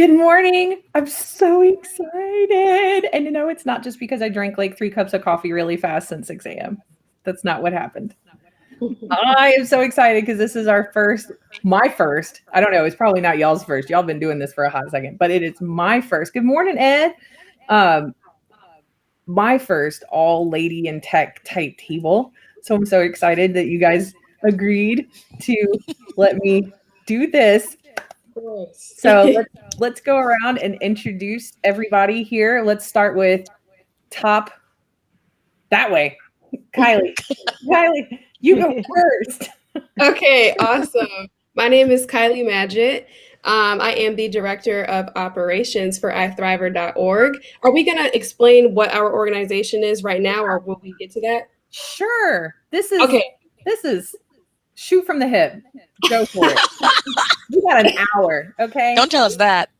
Good morning. I'm so excited. And it's not just because I drank like 3 cups of coffee really fast since 6 a.m. That's not what happened. I am so excited because this is my first. I don't know. It's probably not y'all's first. Y'all been doing this for a hot second, but it is my first. Good morning, Ed. Um, my first all lady in tech type table. So I'm so excited that you guys agreed to let me do this. So let's go around and introduce everybody here. Let's start with top that way. Kylie. Kylie, you go first. Okay, awesome. My name is Kylie Magid. I am the Director of Operations for iThriver.org. Are we going to explain what our organization is right now, or will we get to that? Sure. This is shoot from the hip. Go for it. You got an hour, okay? Don't tell us that.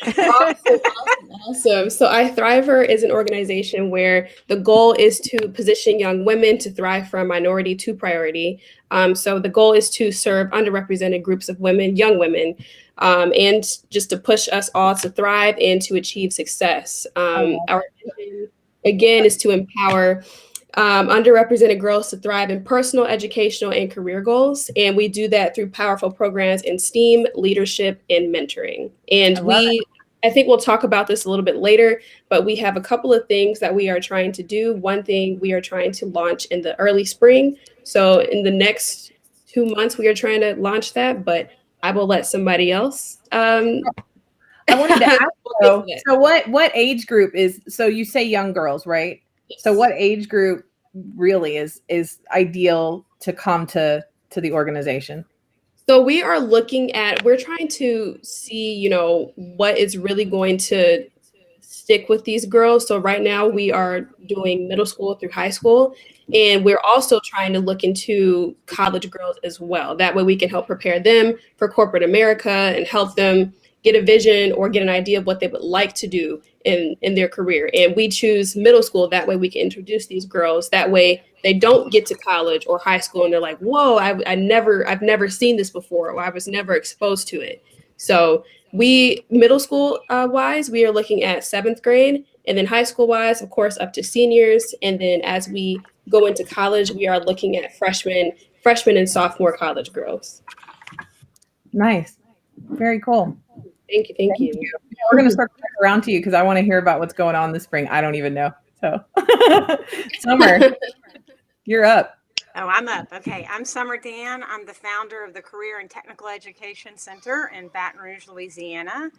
Awesome. So iThriver is an organization where the goal is to position young women to thrive from minority to priority. So the goal is to serve underrepresented groups of women, young women, and just to push us all to thrive and to achieve success. Our mission, again, is to empower underrepresented girls to thrive in personal, educational, and career goals. And we do that through powerful programs in STEAM, leadership, and mentoring. And I think we'll talk about this a little bit later, but we have a couple of things that we are trying to do. One thing we are trying to launch in the early spring. So in the next 2 months, we are trying to launch that, but I will let somebody else. I wanted to ask, so what age group is, so you say young girls, right? Yes. So what age group really is ideal to come to the organization? So we are we're trying to see, what is really going to stick with these girls. So right now we are doing middle school through high school, and we're also trying to look into college girls as well. That way we can help prepare them for corporate America and help them get a vision or get an idea of what they would like to do in their career. And we choose middle school. That way we can introduce these girls. That way they don't get to college or high school and they're like, whoa, I've never seen this before, or I was never exposed to it. So middle school wise, we are looking at 7th grade, and then high school wise, of course, up to seniors. And then as we go into college, we are looking at freshman and sophomore college girls. Nice. Very cool. Thank you. We're going to start around to you because I want to hear about what's going on this spring. I don't even know. So Summer, you're up. Oh, I'm up. Okay. I'm Summer Dan. I'm the founder of the Career and Technical Education Center in Baton Rouge, Louisiana.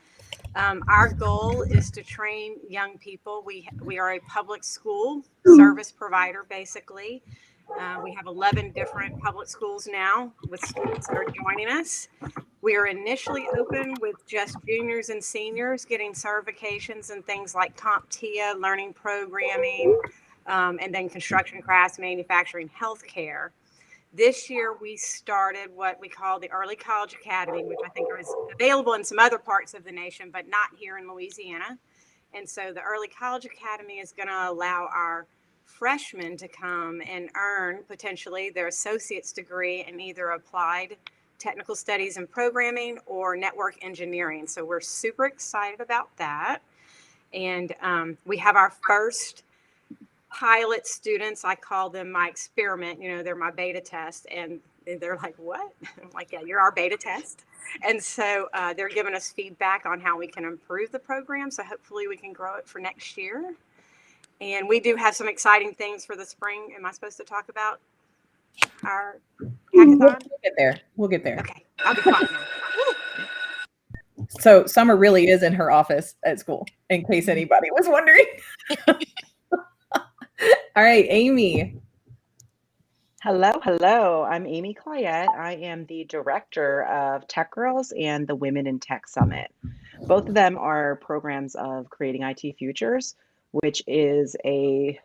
Our goal is to train young people. We are a public school service provider, basically. We have 11 different public schools now with students that are joining us. We are initially open with just juniors and seniors getting certifications and things like CompTIA, learning programming, and then construction, crafts, manufacturing, healthcare. This year, we started what we call the Early College Academy, which I think is available in some other parts of the nation, but not here in Louisiana. And so the Early College Academy is going to allow our freshmen to come and earn potentially their associate's degree in either applied technical studies and programming or network engineering. So we're super excited about that. And we have our first pilot students. I call them my experiment. They're my beta test. And they're like, what? I'm like, yeah, you're our beta test. And so they're giving us feedback on how we can improve the program. So hopefully we can grow it for next year. And we do have some exciting things for the spring. Am I supposed to talk about our hackathon? We'll get there. Okay, I'll be quiet now. So Summer really is in her office at school, in case anybody was wondering. All right, Amy. Hello. I'm Amy Cliett. I am the director of TechGirlz and the Women in Tech Summit. Both of them are programs of Creating IT Futures, which is a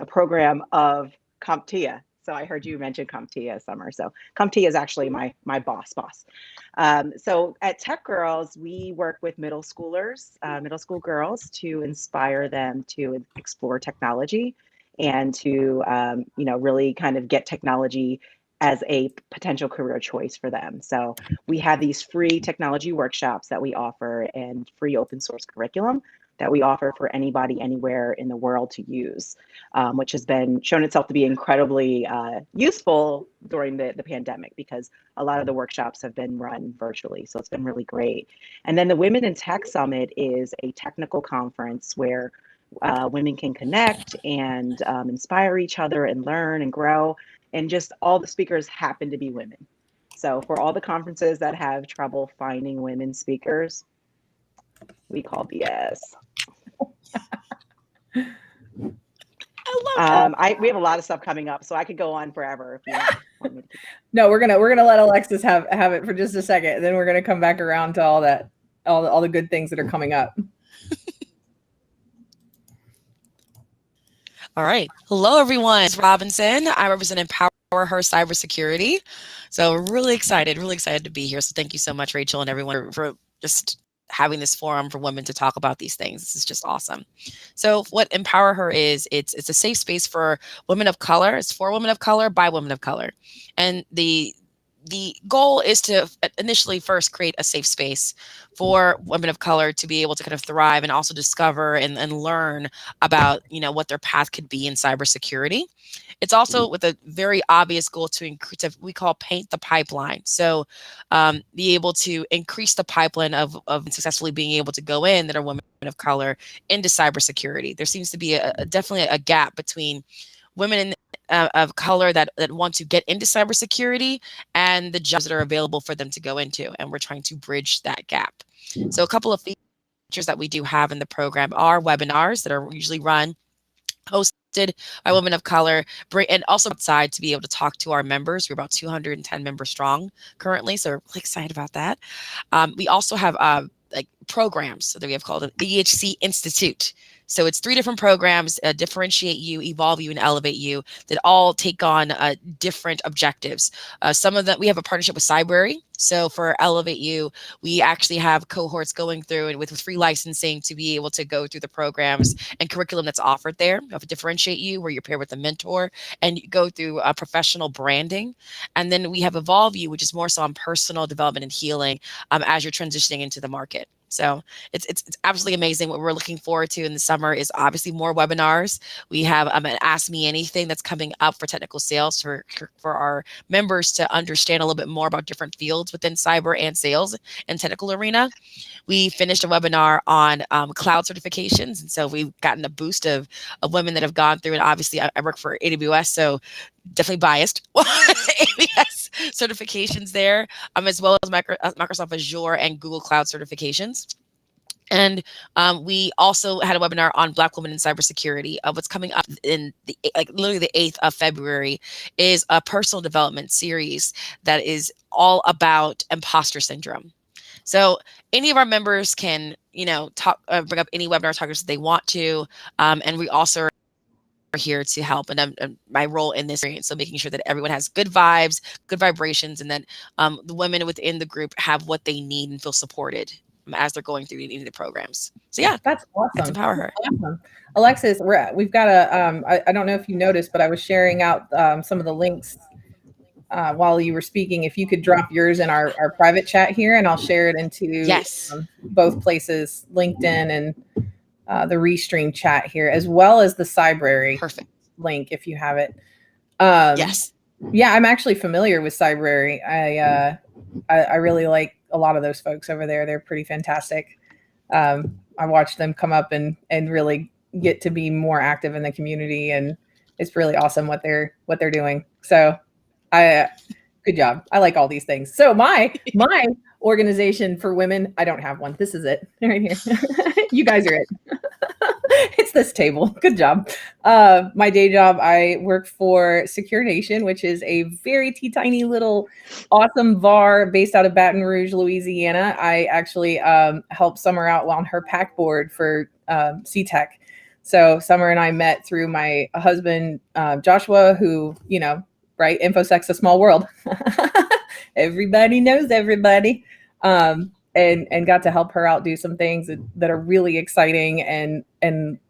program of CompTIA. So I heard you mention CompTIA, Summer. So CompTIA is actually my boss. So at TechGirlz, we work with middle school girls to inspire them to explore technology and to really kind of get technology as a potential career choice for them. So we have these free technology workshops that we offer and free open source curriculum that we offer for anybody anywhere in the world to use, which has been shown itself to be incredibly useful during the pandemic, because a lot of the workshops have been run virtually. So it's been really great. And then the Women in Tech Summit is a technical conference where women can connect and inspire each other and learn and grow. And just all the speakers happen to be women. So for all the conferences that have trouble finding women speakers, we call BS. I love that. We have a lot of stuff coming up, so I could go on forever if you want me to keep. No, we're gonna let Alexis have it for just a second, and then we're gonna come back around to all the good things that are coming up. All right. Hello, everyone. It's Robinson. I represent Empower Her Cybersecurity. So really excited to be here. So thank you so much, Rachel, and everyone for just having this forum for women to talk about these things. This is just awesome. So what Empower Her is, it's a safe space for women of color. It's for women of color by women of color. And the goal is to initially first create a safe space for women of color to be able to kind of thrive and also discover and learn about, what their path could be in cybersecurity. It's also with a very obvious goal to increase, we call paint the pipeline. So be able to increase the pipeline of successfully being able to go in that are women of color into cybersecurity. There seems to be definitely a gap between women of color that want to get into cybersecurity and the jobs that are available for them to go into. And we're trying to bridge that gap. So a couple of features that we do have in the program are webinars that are usually hosted by women of color, and also outside to be able to talk to our members. We're about 210 members strong currently, so we're really excited about that. We also have programs that we have called the EHC Institute. So it's 3 different programs, differentiate you, evolve you, and elevate you, that all take on different objectives. Some of them, we have a partnership with Cybersecurity. So for Elevate You, we actually have cohorts going through and with free licensing to be able to go through the programs and curriculum that's offered there. We have a Differentiate You, where you're paired with a mentor and you go through professional branding. And then we have Evolve You, which is more so on personal development and healing as you're transitioning into the market. So it's absolutely amazing. What we're looking forward to in the summer is obviously more webinars. We have an Ask Me Anything that's coming up for technical sales for our members to understand a little bit more about different fields within cyber and sales and technical arena. We finished a webinar on cloud certifications. And so we've gotten a boost of women that have gone through. And obviously I work for AWS, so definitely biased. AWS certifications there, as well as Microsoft Azure and Google Cloud certifications. And we also had a webinar on Black women in cybersecurity. What's coming up in literally the 8th of February is a personal development series that is all about imposter syndrome. So any of our members can, bring up any webinar topics that they want to, and we also are here to help, and my role in this experience, so making sure that everyone has good vibes, good vibrations, and that the women within the group have what they need and feel supported as they're going through any of the programs. So yeah, that's awesome. Let's empower her. Awesome. Alexis, we've got a, I don't know if you noticed, but I was sharing out some of the links while you were speaking. If you could drop yours in our private chat here, and I'll share it into both places, LinkedIn and the Restream chat here, as well as the Cybersecurity link if you have it. Yes. Yeah, I'm actually familiar with Cybersecurity. I really like a lot of those folks over there. They're pretty fantastic. I watched them come up and really get to be more active in the community, and it's really awesome what they're doing. So good job. I like all these things. So my organization for women, I don't have one. This is it right here. You guys are it. It's this table. Good job. My day job, I work for SecureNation, which is a very tiny little awesome VAR based out of Baton Rouge, Louisiana. I actually helped Summer out on her pack board for CTech. So Summer and I met through my husband, Joshua, who, right? InfoSec's a small world. Everybody knows everybody. and got to help her out do some things that are really exciting, and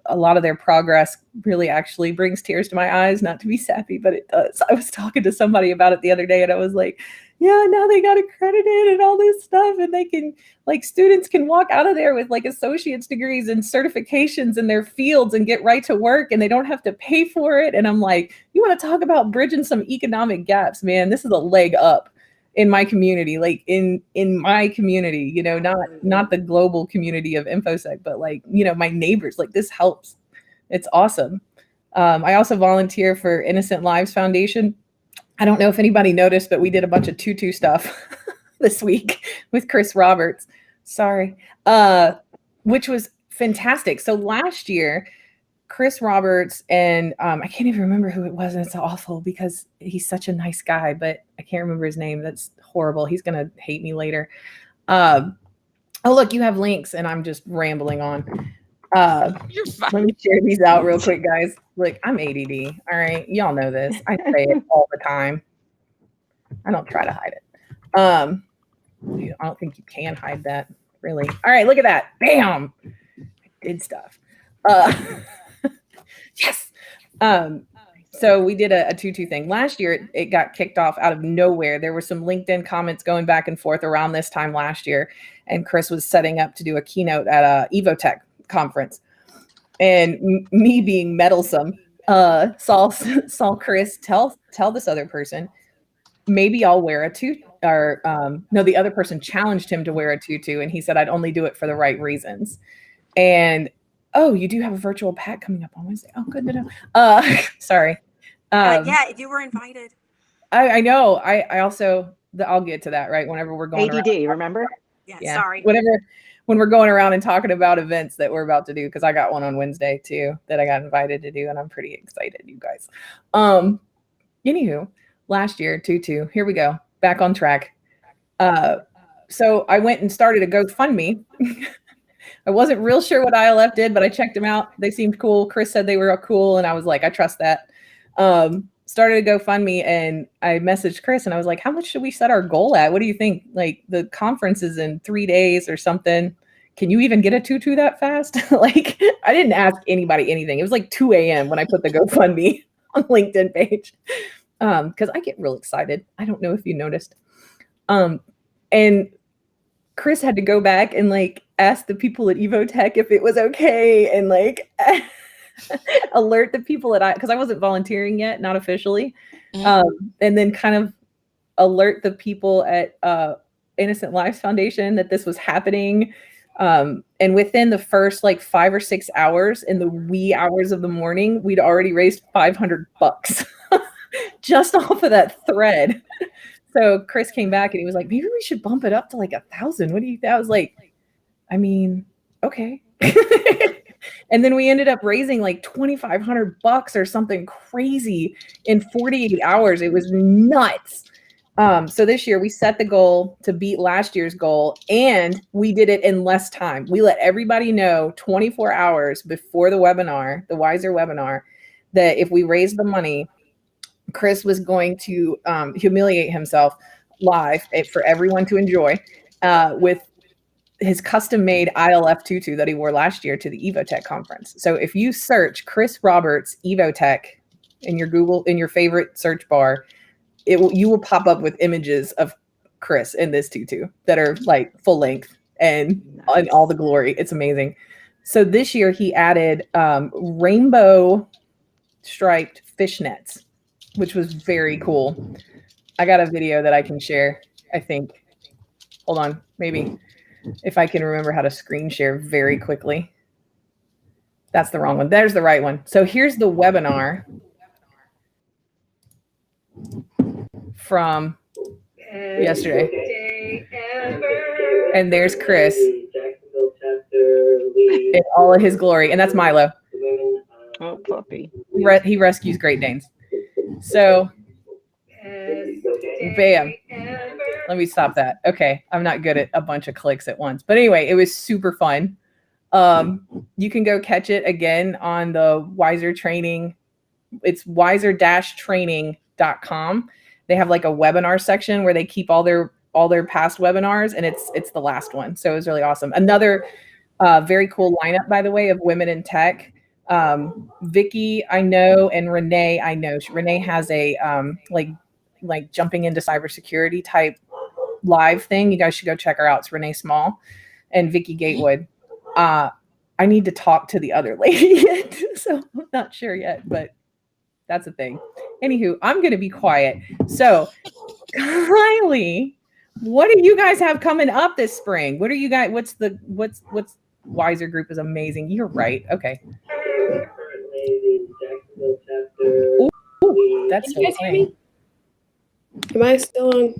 a lot of their progress really actually brings tears to my eyes, not to be sappy, but it does. I was talking to somebody about it the other day, and I was like, yeah, now they got accredited and all this stuff, and they can, like, students can walk out of there with like associate's degrees and certifications in their fields and get right to work, and they don't have to pay for it. And I'm like, you want to talk about bridging some economic gaps, man? This is a leg up in my community, like in my community, you know, not the global community of InfoSec, but like, you know, my neighbors. Like, this helps. It's awesome. I also volunteer for Innocent Lives Foundation. I don't know if anybody noticed, but we did a bunch of tutu stuff this week with Chris Roberts. Sorry. Which was fantastic. So last year, Chris Roberts and I can't even remember who it was, and it's awful because he's such a nice guy, but I can't remember his name. That's horrible. He's going to hate me later. Oh, look, you have links, and I'm just rambling on. You're fine. Let me share these out real quick, guys. Look, I'm ADD. All right. Y'all know this. I say it all the time. I don't try to hide it. I don't think you can hide that, really. All right, look at that. Bam. I did stuff. Yes. So we did a tutu thing. Last year, it got kicked off out of nowhere. There were some LinkedIn comments going back and forth around this time last year, and Chris was setting up to do a keynote at a EvoTech conference. And me being meddlesome, saw Chris tell this other person, maybe I'll wear a tutu, or no, the other person challenged him to wear a tutu, and he said, I'd only do it for the right reasons. And oh, you do have a virtual pack coming up on Wednesday. Oh, good to know. Sorry. Yeah, you were invited. I know. I also, I'll get to that, right? Whenever we're going ADD, around. remember? Yeah, sorry. When we're going around and talking about events that we're about to do, because I got one on Wednesday too that I got invited to do, and I'm pretty excited, you guys. Anywho, last year, tutu, here we go, back on track. So I went and started a GoFundMe. I wasn't real sure what ILF did, but I checked them out. They seemed cool. Chris said they were cool, and I was like, I trust that. Started a GoFundMe, and I messaged Chris, and I was like, how much should we set our goal at? What do you think? Like, the conference is in 3 days or something. Can you even get a tutu that fast? Like, I didn't ask anybody anything. It was like 2 a.m. when I put the GoFundMe on LinkedIn page, because I get real excited. I don't know if you noticed. And Chris had to go back and like ask the people at EvoTech if it was okay, and like alert the people because I wasn't volunteering yet, not officially, and then kind of alert the people at Innocent Lives Foundation that this was happening. And within the first like 5 or 6 hours, in the wee hours of the morning, we'd already raised $500 just off of that thread. So Chris came back and he was like, maybe we should bump it up to like 1,000. What do you think? I was like, I mean, okay. And then we ended up raising like $2,500 or something crazy in 48 hours. It was nuts. So this year we set the goal to beat last year's goal, and we did it in less time. We let everybody know 24 hours before the webinar, the Wiser webinar, that if we raised the money, Chris was going to humiliate himself live for everyone to enjoy with his custom-made ILF tutu that he wore last year to the EvoTech conference. So if you search Chris Roberts EvoTech in your favorite search bar, you will pop up with images of Chris in this tutu that are like full length and in all the glory. It's amazing. So this year he added rainbow striped fishnets, which was very cool. I got a video that I can share, I think. Hold on, maybe if I can remember how to screen share very quickly. That's the wrong one. There's the right one. So here's the webinar from yesterday. And there's Chris in all of his glory. And that's Milo. Oh, puppy. He rescues Great Danes. So, bam. Let me stop that. Okay. I'm not good at a bunch of clicks at once. But anyway, it was super fun. You can go catch it again on the Wiser training. It's wiser-training.com. They have like a webinar section where they keep all their all their past webinars, and it's the last one. So it was really awesome. Another very cool lineup, by the way, of women in tech. Vicky, I know, and Renee, I know. Renee has a like jumping into cybersecurity type live thing. You guys should go check her out. It's Renee Small and Vicky Gatewood. I need to talk to the other lady yet, so I'm not sure yet, but that's a thing. Anywho, I'm going to be quiet. So, Kylie, what do you guys have coming up this spring? What are you guys? What's Wiser Group is amazing. You're right. Okay. Ooh, that's so funny. Am I still on?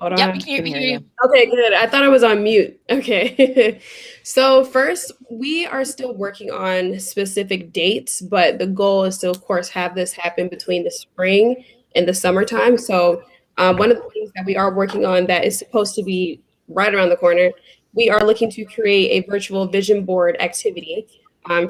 Hold on. Yep, we can hear you. Okay, good. I thought I was on mute. Okay. So first, we are still working on specific dates, but the goal is to, of course, have this happen between the spring and the summertime. So one of the things that we are working on that is supposed to be right around the corner, we are looking to create a virtual vision board activity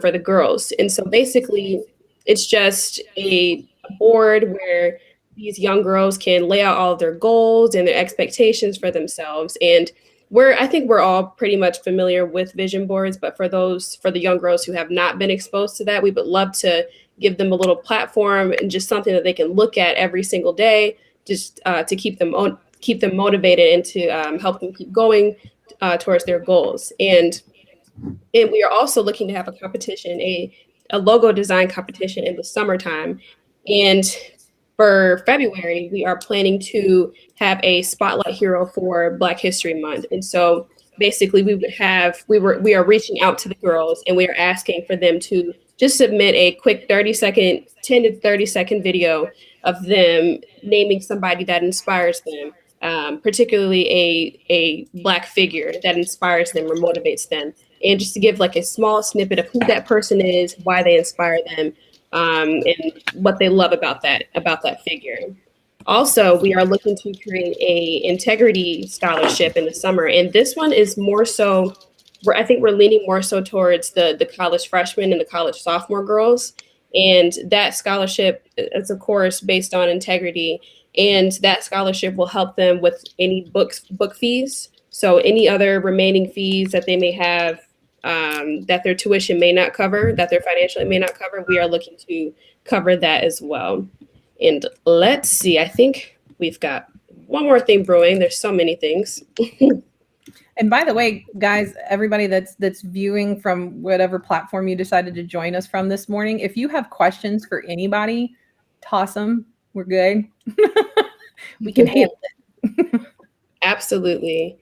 for the girls. And so basically, it's just a board where these young girls can lay out all of their goals and their expectations for themselves. And I think we're all pretty much familiar with vision boards, but for the young girls who have not been exposed to that, we would love to give them a little platform and just something that they can look at every single day, just to keep them motivated and to help them keep going towards their goals. And we are also looking to have a competition, a logo design competition in the summertime. And for February, we are planning to have a spotlight hero for Black History Month. And so basically we are reaching out to the girls and we are asking for them to just submit a quick 10 to 30 second video of them naming somebody that inspires them, particularly a Black figure that inspires them or motivates them. And just to give like a small snippet of who that person is, why they inspire them, and what they love about that figure. Also, we are looking to create a integrity scholarship in the summer, and this one is more so. I think we're leaning more so towards the college freshmen and the college sophomore girls, and that scholarship is of course based on integrity, and that scholarship will help them with any book fees. So any other remaining fees that they may have, that their tuition may not cover, that their financial may not cover, we are looking to cover that as well. And let's see, I think we've got one more thing brewing. There's so many things. And by the way, guys, everybody that's viewing from whatever platform you decided to join us from this morning, if you have questions for anybody, toss them. We're good. We can handle it. Absolutely.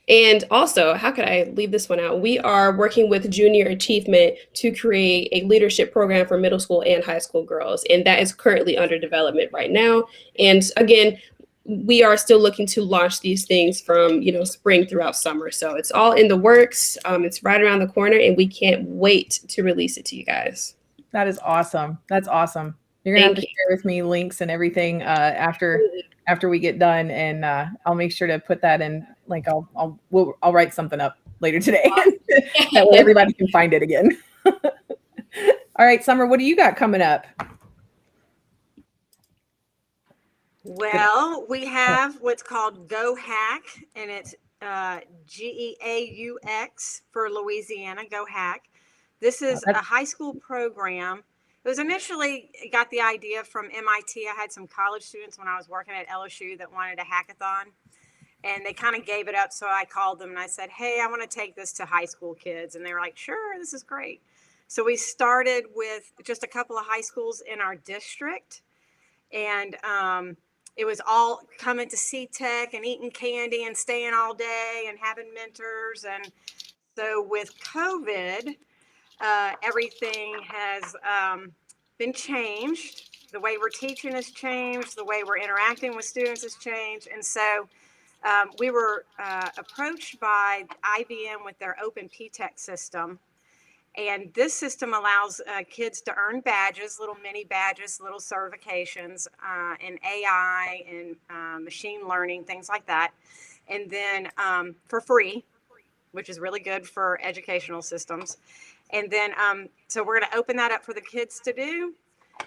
And also, how could I leave this one out? We are working with Junior Achievement to create a leadership program for middle school and high school girls. And that is currently under development right now. And again, we are still looking to launch these things from, spring throughout summer. So it's all in the works. It's right around the corner and we can't wait to release it to you guys. That is awesome. That's awesome. You're going to have to share with me links and everything after we get done. And I'll make sure to put that in, like I'll write something up later today. That way everybody can find it again. All right, Summer, what do you got coming up? Well, we have what's called Go Hack, and it's GEAUX for Louisiana, Go Hack. This is a high school program. It was initially got the idea from MIT. I had some college students when I was working at LSU that wanted a hackathon, and they kind of gave it up. So I called them and I said, hey, I want to take this to high school kids. And they were like, sure, this is great. So we started with just a couple of high schools in our district, and it was all coming to C-Tech and eating candy and staying all day and having mentors. And so with COVID, everything has been changed. The way we're teaching has changed. The way we're interacting with students has changed. And so we were approached by IBM with their Open P-Tech system. And this system allows kids to earn badges, little mini badges, little certifications in AI and machine learning, things like that. And then for free, which is really good for educational systems. And then, so we're going to open that up for the kids to do.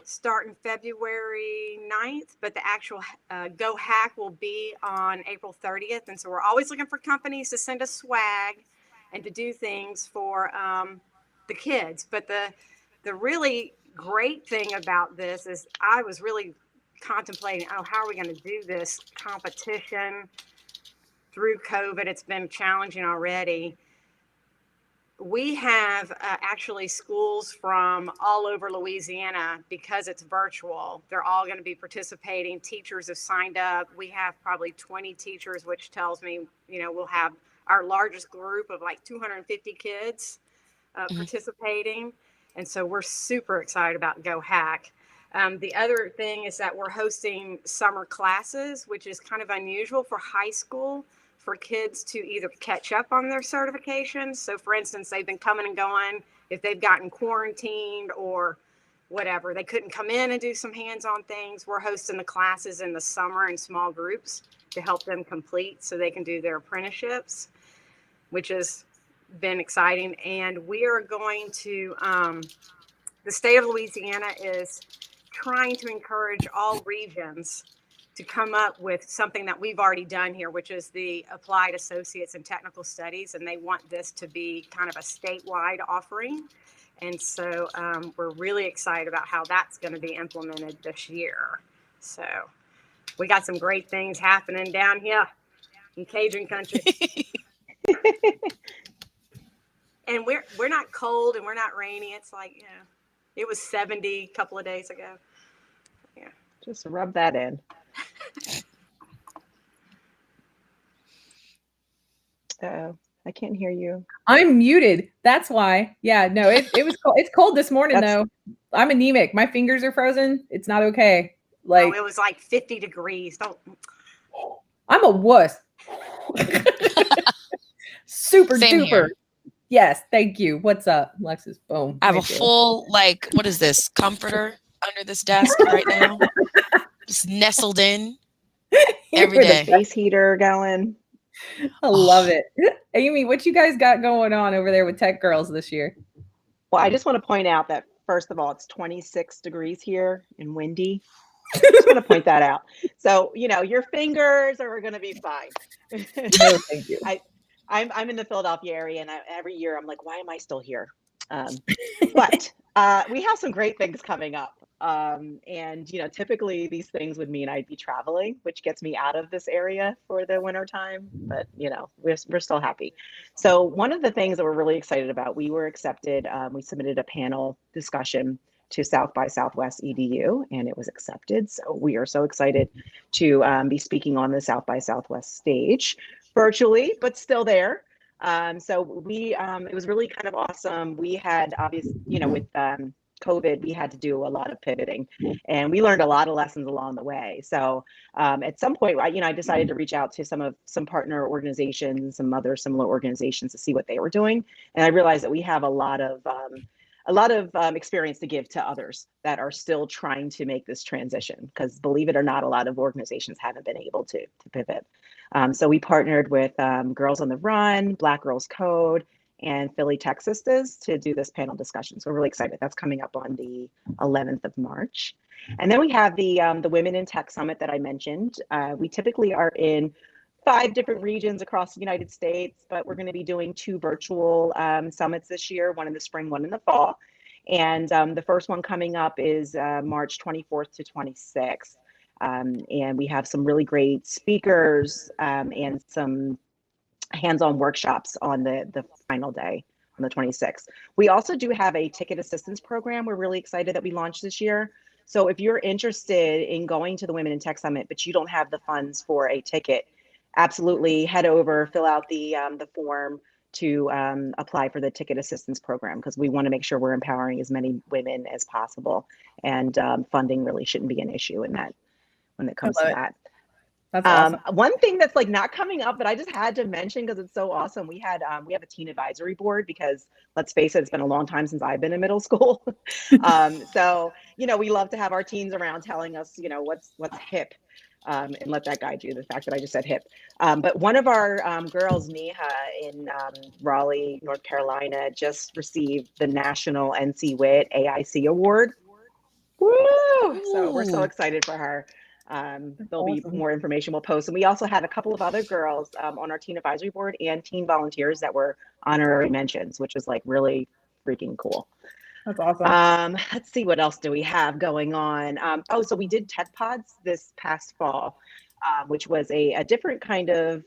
starting February 9th, but the actual Go Hack will be on April 30th. And so we're always looking for companies to send us swag and to do things for the kids. But the really great thing about this is I was really contemplating, how are we going to do this competition through COVID? It's been challenging already. We have actually schools from all over Louisiana, because it's virtual. They're all going to be participating. Teachers have signed up. We have probably 20 teachers, which tells me, we'll have our largest group of like 250 kids participating. And so we're super excited about Go Hack. The other thing is that we're hosting summer classes, which is kind of unusual for high school, for kids to either catch up on their certifications. So for instance, they've been coming and going. If they've gotten quarantined or whatever, they couldn't come in and do some hands-on things. We're hosting the classes in the summer in small groups to help them complete so they can do their apprenticeships, which has been exciting. And we are going to, the state of Louisiana is trying to encourage all regions to come up with something that we've already done here, which is the Applied Associates in Technical Studies. And they want this to be kind of a statewide offering. And so we're really excited about how that's going to be implemented this year. So we got some great things happening down here in Cajun country. And we're not cold and we're not rainy. It's like, it was 70 a couple of days ago. Yeah. Just rub that in. I can't hear you. I'm muted. That's why. Yeah, no, it was cold. It's cold this morning though. I'm anemic. My fingers are frozen. It's not okay. Like it was like 50 degrees. I'm a wuss. Super Same duper. Here. Yes, thank you. What's up, Alexis? Boom. I have a full, what is this, comforter under this desk right now? Just nestled in every day. The face heater going. I love it. Amy, what you guys got going on over there with TechGirlz this year? Well, I just want to point out that, first of all, it's 26 degrees here and windy. I just want to point that out. So, your fingers are going to be fine. No, thank you. I'm in the Philadelphia area, and every year I'm like, why am I still here? But we have some great things coming up. And typically these things would mean I'd be traveling, which gets me out of this area for the winter time. But we're still happy. So one of the things that we're really excited about, we were accepted. We submitted a panel discussion to South by Southwest EDU, and it was accepted. So we are so excited to be speaking on the South by Southwest stage, virtually, but still there. So we, it was really kind of awesome. We had obviously, with COVID, we had to do a lot of pivoting, and we learned a lot of lessons along the way. So at some point, I decided to reach out to some partner organizations, some other similar organizations to see what they were doing. And I realized that we have a lot of experience to give to others that are still trying to make this transition, because believe it or not, a lot of organizations haven't been able to pivot. So we partnered with Girls on the Run, Black Girls Code, and Philly Tech Sisters to do this panel discussion. So we're really excited. That's coming up on the 11th of March. And then we have the Women in Tech Summit that I mentioned. We typically are in 5 different regions across the United States, but we're going to be doing 2 virtual summits this year, one in the spring, one in the fall. And the first one coming up is March 24th to 26th. And we have some really great speakers and some hands-on workshops on the final day on the 26th. We also do have a ticket assistance program we're really excited that we launched this year. So if you're interested in going to the Women in Tech Summit, but you don't have the funds for a ticket, absolutely head over, fill out the form to apply for the ticket assistance program, because we want to make sure we're empowering as many women as possible. And funding really shouldn't be an issue in that when it comes to that. That's awesome. One thing that's not coming up, but I just had to mention because it's so awesome. We have a teen advisory board, because let's face it, it's been a long time since I've been in middle school. So, we love to have our teens around telling us, what's hip, and let that guide you, the fact that I just said hip. But one of our girls, Neha, in Raleigh, North Carolina, just received the National NC WIT AIC Award. Woo! So we're so excited for her. There'll be more information we'll post. And we also had a couple of other girls on our teen advisory board and teen volunteers that were honorary mentions, which is like really freaking cool. That's awesome. Let's see, what else do we have going on? So we did Tech Pods this past fall, which was a different kind of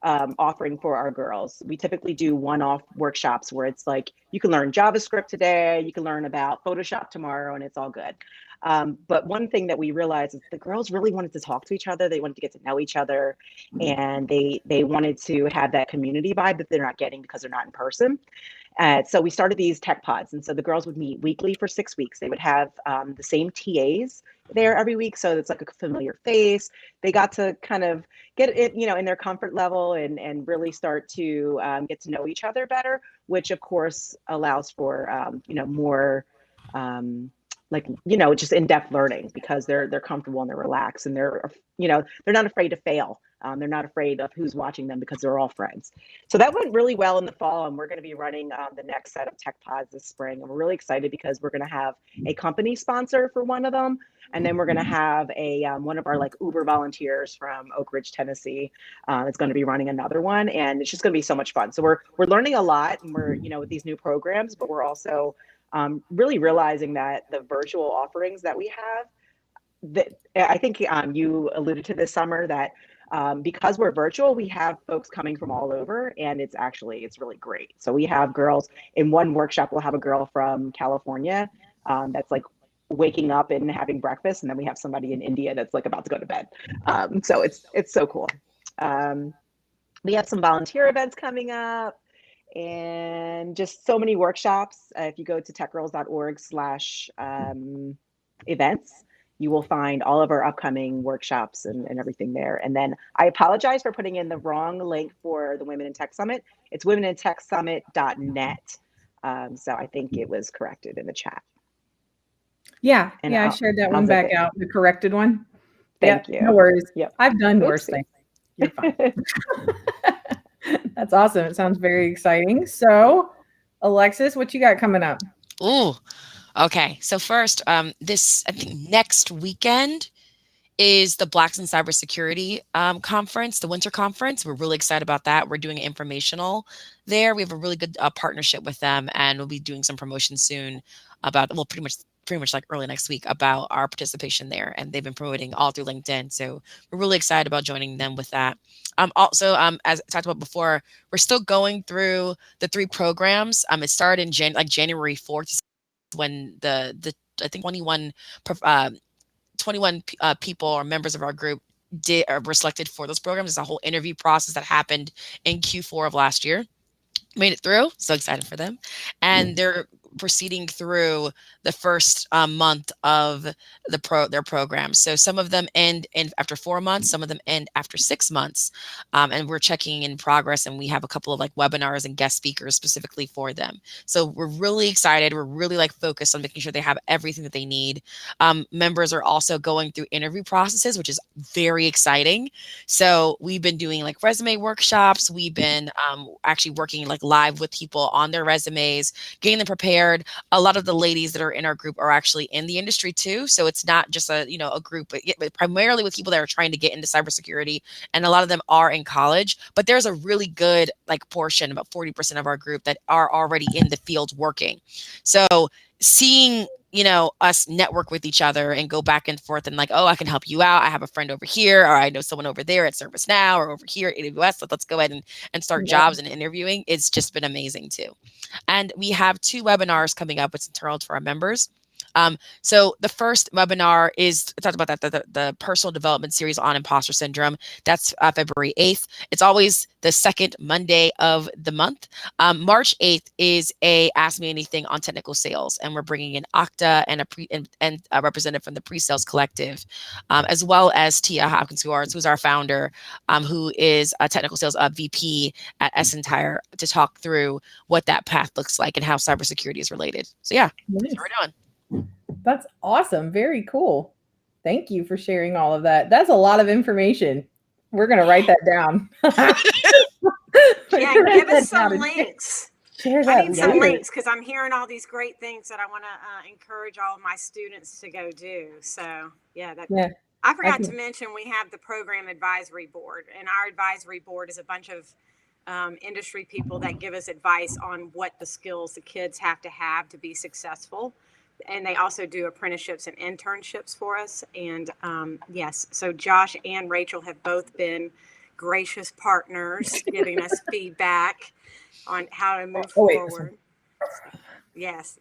offering for our girls. We typically do one-off workshops where it's like, you can learn JavaScript today, you can learn about Photoshop tomorrow, and it's all good. But one thing that we realized is the girls really wanted to talk to each other. They wanted to get to know each other, and they wanted to have that community vibe that they're not getting because they're not in person. So we started these tech pods. And so the girls would meet weekly for 6 weeks. They would have the same TAs there every week. So it's like a familiar face. They got to kind of get it, in their comfort level and really start to get to know each other better, which of course allows for, more just in-depth learning because they're comfortable and they're relaxed and they're not afraid to fail. They're not afraid of who's watching them because they're all friends. So that went really well in the fall, and we're going to be running the next set of tech pods this spring. And we're really excited because we're going to have a company sponsor for one of them, and then we're going to have one of our like Uber volunteers from Oak Ridge, Tennessee. Is going to be running another one, and it's just going to be so much fun. So we're learning a lot, and we're with these new programs, but we're also really realizing that the virtual offerings that we have, that I think you alluded to this summer, that because we're virtual, we have folks coming from all over, and it's really great. So we have girls in one workshop. We'll have a girl from California that's like waking up and having breakfast, and then we have somebody in India that's like about to go to bed. So it's so cool. We have some volunteer events coming up, and just so many workshops. If you go to techgirlz.org/events, you will find all of our upcoming workshops and everything there. And then I apologize for putting in the wrong link for the Women in Tech Summit. It's womenintechsummit.net. So I think it was corrected in the chat. Yeah, I shared that one back out, the corrected one. Thank you. No worries. Yep. I've done worse things. You're fine. That's awesome. It sounds very exciting. So, Alexis, what you got coming up? Ooh, okay. So first, I think next weekend is the Blacks in Cybersecurity conference, the winter conference. We're really excited about that. We're doing an informational there. We have a really good partnership with them, and we'll be doing some promotion soon about, pretty much like early next week, about our participation there. And they've been promoting all through LinkedIn. So we're really excited about joining them with that. Also, as I talked about before, we're still going through the 3 programs. It started in January 4th when I think 21 people or members of our group were selected for those programs. It's a whole interview process that happened in Q4 of last year. Made it through. So excited for them. And they're proceeding through the first month of their program. So some of them end after 4 months, some of them end after 6 months. And we're checking in progress, and we have a couple of like webinars and guest speakers specifically for them. So we're really excited. We're really like focused on making sure they have everything that they need. Members are also going through interview processes, which is very exciting. So we've been doing like resume workshops. We've been actually working like live with people on their resumes, getting them prepared. A lot of the ladies that are in our group are actually in the industry too. So it's not just a group, but primarily with people that are trying to get into cybersecurity. And a lot of them are in college, but there's a really good like portion, about 40% of our group, that are already in the field working. So seeing us network with each other and go back and forth and like, oh, I can help you out. I have a friend over here, or I know someone over there at ServiceNow, or over here at AWS. So let's go ahead and start jobs and interviewing. It's just been amazing too. And we have 2 webinars coming up with internal to our members. So the first webinar is talked about the personal development series on imposter syndrome. That's February 8th. It's always the second Monday of the month. March 8th is a Ask Me Anything on technical sales, and we're bringing in Okta and a representative from the Pre-Sales Collective, as well as Tia Hopkins, who's our founder, who is a technical sales VP at Essentire, to talk through what that path looks like and how cybersecurity is related. So yeah, that's what we're doing. That's awesome. Very cool. Thank you for sharing all of that. That's a lot of information. We're going to write that down. Yeah, give us some links. Share I that need some later. links because I'm hearing all these great things that I want to encourage all of my students to go do. So yeah, I forgot to mention we have the program advisory board, and our advisory board is a bunch of industry people that give us advice on what the skills the kids have to be successful. And they also do apprenticeships and internships for us. And yes, so Josh and Rachel have both been gracious partners giving us feedback on how to move forward. Yes.